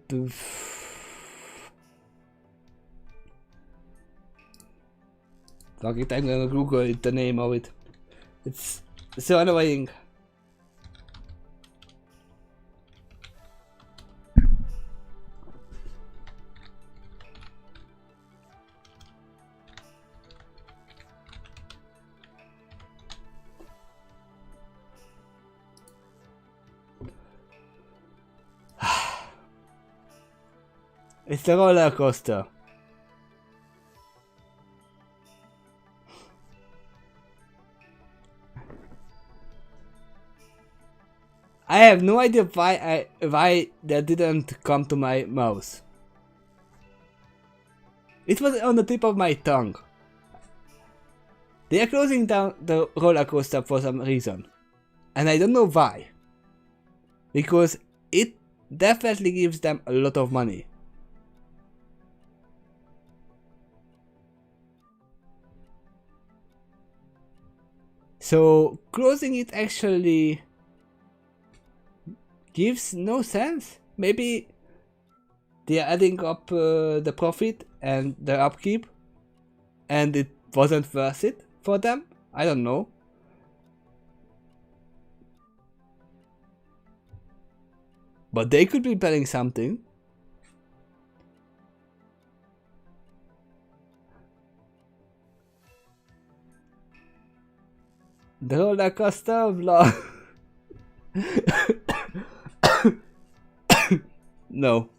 fuck it, I'm gonna Google it, the name of it. It's so annoying. It's the roller coaster. I have no idea why that didn't come to my mouse. It was on the tip of my tongue. They are closing down the roller coaster for some reason. And I don't know why. Because it definitely gives them a lot of money. So closing it actually gives no sense. Maybe they are adding up the profit and the upkeep and it wasn't worth it for them. I don't know. But they could be planning something. The roller coaster of love. No.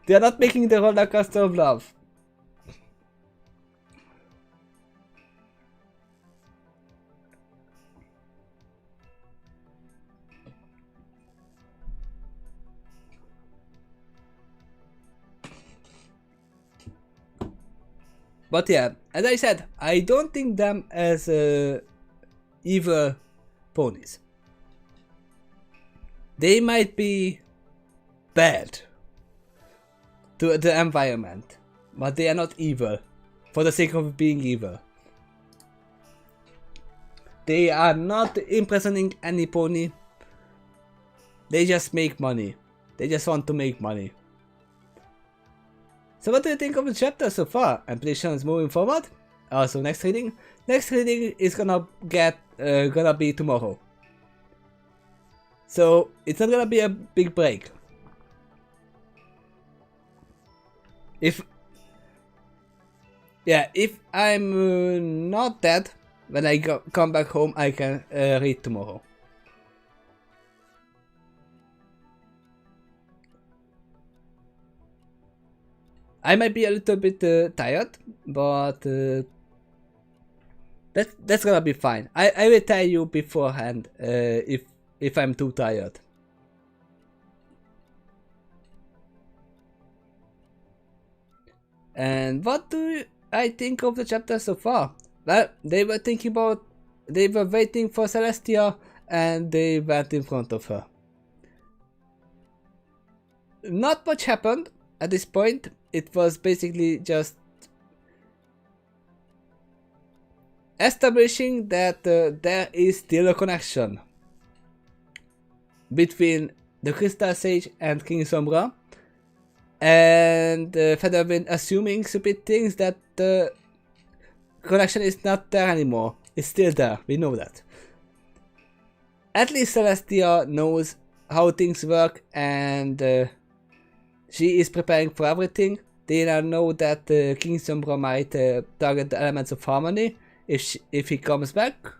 They are not making the roller coaster of love. But yeah, as I said, I don't think them as evil ponies. They might be bad to the environment, but they are not evil for the sake of being evil. They are not imprisoning any pony. They just make money. They just want to make money. So what do you think of the chapter so far? And predictions moving forward? Also next reading is gonna be tomorrow. So it's not gonna be a big break. If I'm not dead when I come back home, I can read tomorrow. I might be a little bit tired, but that's gonna be fine. I will tell you beforehand if I'm too tired. And what do I think of the chapter so far? Well, they were waiting for Celestia and they went in front of her. Not much happened at this point. It was basically just establishing that there is still a connection between the Crystal Sage and King Sombra, and Featherwind assuming stupid things that the connection is not there anymore. It's still there, we know that. At least Celestia knows how things work and she is preparing for everything. They now know that King Sombra might target the elements of harmony if he comes back.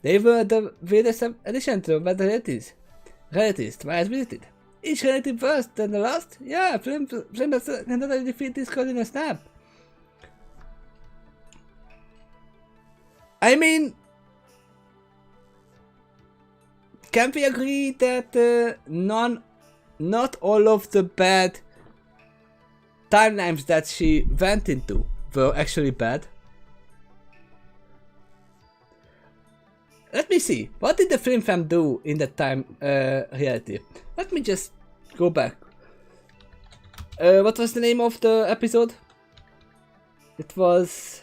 They were the weirdest addition to the relatives Twice visited. each relative worse than the last? Yeah, Flame can totally defeat this god in a snap. I mean, can we agree that not all of the bad timelines that she went into were actually bad? Let me see, what did the Flame Fam do in that time reality? Let me just go back. What was the name of the episode? It was...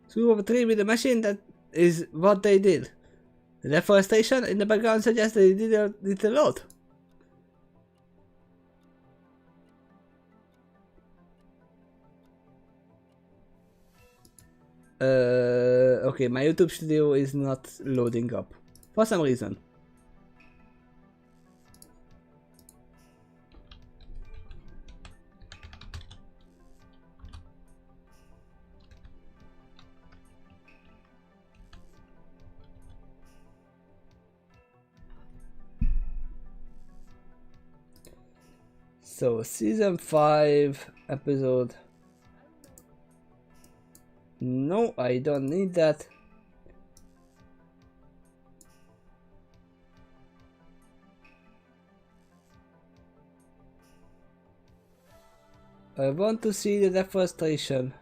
Two over three with the machine, that is what they did. The deforestation in the background suggests they did a lot. Okay, my YouTube studio is not loading up for some reason. So, season 5 episode. No, I don't need that. I want to see the deforestation.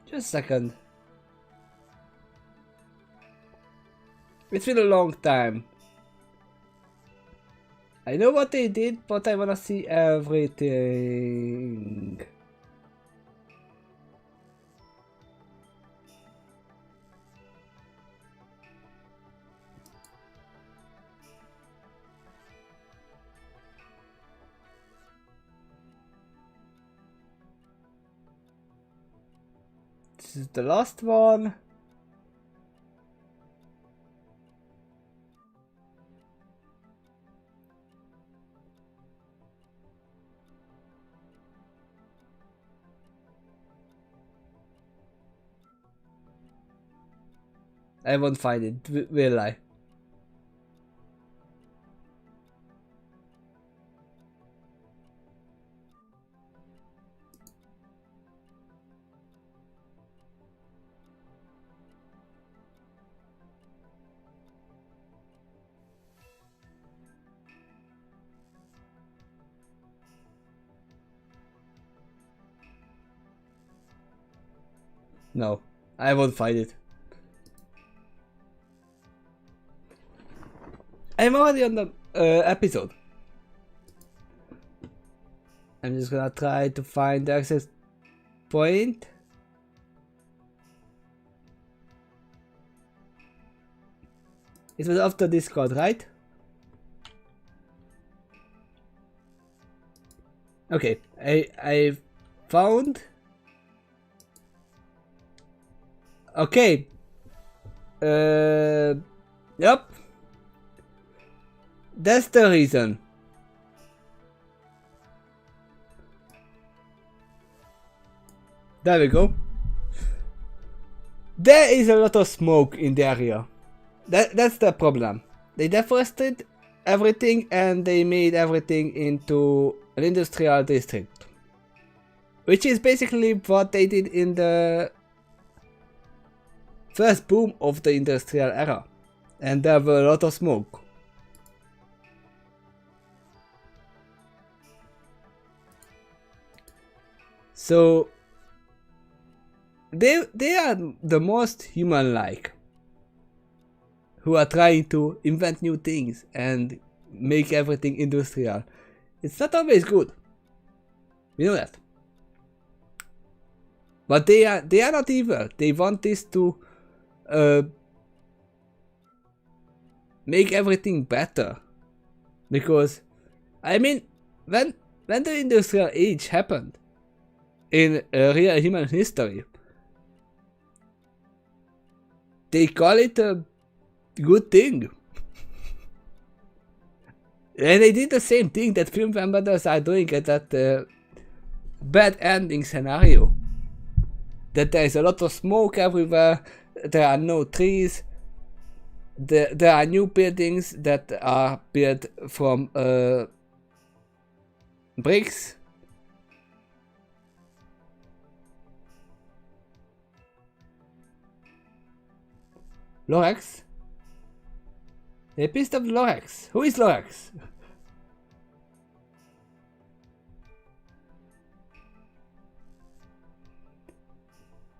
Just a second. It's been a long time. I know what they did, but I wanna see everything. This is the last one. I won't find it, will I? No, I won't find it. I'm already on the episode. I'm just gonna try to find the access point. It was after Discord, right? Okay, I found. Okay. Yep. That's the reason. There we go. There is a lot of smoke in the area. That's the problem. They deforested everything and they made everything into an industrial district. Which is basically what they did in the first boom of the industrial era. And there were a lot of smoke. So they are the most human-like, who are trying to invent new things and make everything industrial. It's not always good. We know that. But they are not evil. They want this to make everything better. Because I mean, when the industrial age happened in real human history, they call it a good thing. And they did the same thing that film vendors are doing at that bad ending scenario. That there is a lot of smoke everywhere, there are no trees, there are new buildings that are built from bricks. Lorax? They pissed off Lorax. Who is Lorax?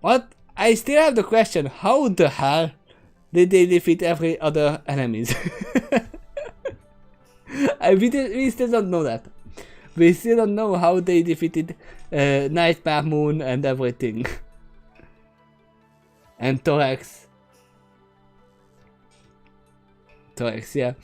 What? I still have the question, how the hell did they defeat every other enemies? We still don't know that. We still don't know how they defeated Nightmare Moon and everything. And Thorax. Thorax, yeah.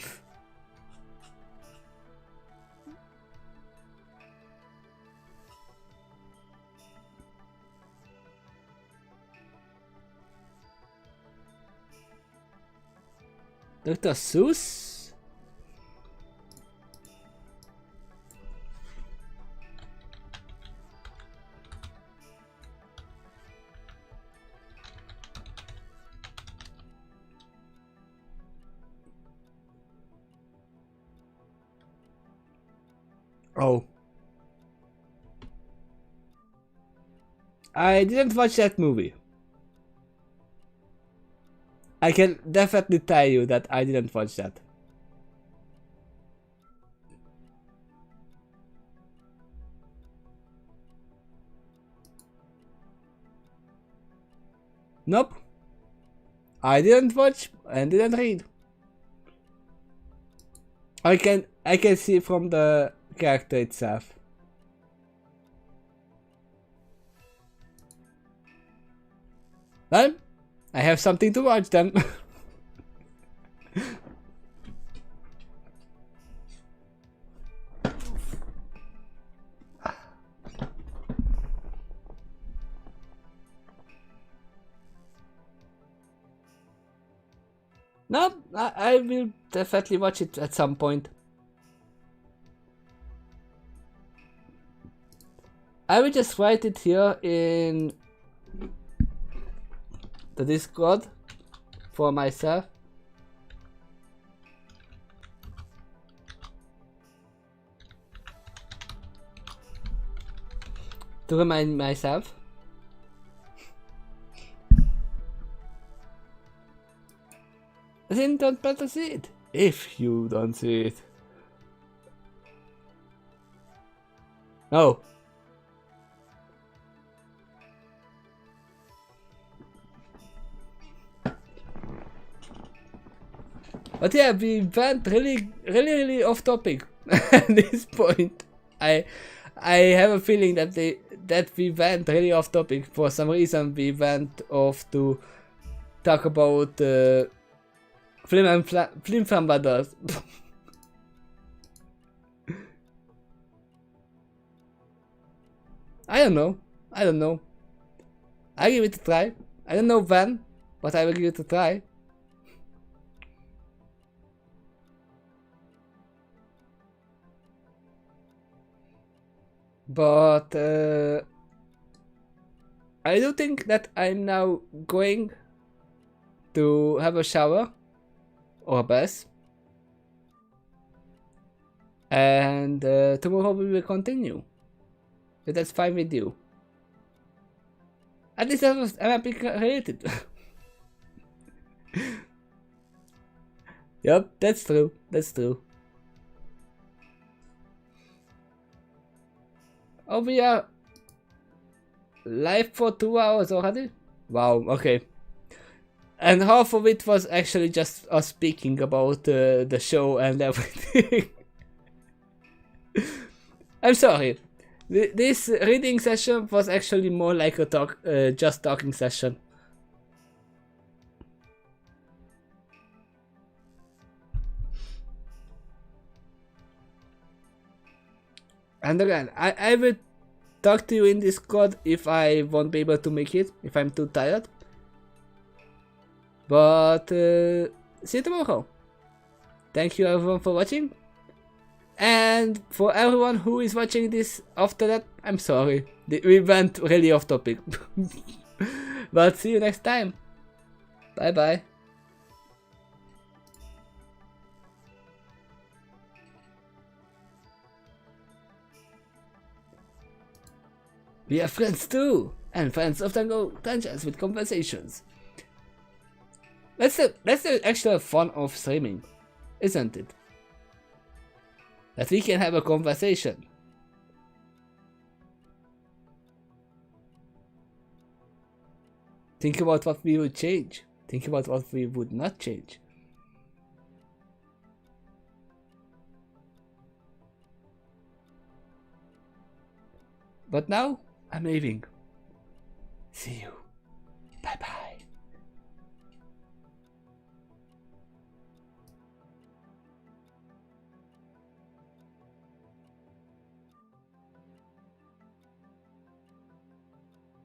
Dr. Seuss? Oh. I didn't watch that movie. I can definitely tell you that I didn't watch that. Nope. I didn't watch and didn't read. I can see from the character itself. Well, I have something to watch then. No, I will definitely watch it at some point. I will just write it here in the Discord for myself. To remind myself. Then don't better see it. If you don't see it. No. But yeah, we went really off topic at this point. I have a feeling that we went really off topic. For some reason we went off to talk about Flim Flam Brothers. I don't know. I'll give it a try. I don't know when, but I will give it a try. But I do think that I'm now going to have a shower or a bath, and tomorrow we will continue. If that's fine with you. At least that was MMP related. Yep, that's true. Oh, we are live for 2 hours already? Wow, okay. And half of it was actually just us speaking about the show and everything. I'm sorry. This reading session was actually more like a just talking session. And again, I will talk to you in Discord if I won't be able to make it, if I'm too tired. But see you tomorrow. Thank you everyone for watching. And for everyone who is watching this after that, I'm sorry. We went really off topic. But see you next time. Bye bye. We are friends too, and friends often go tangents with conversations. That's the actual fun of streaming, isn't it? That we can have a conversation. Think about what we would change. Think about what we would not change. But now, I'm leaving. See you.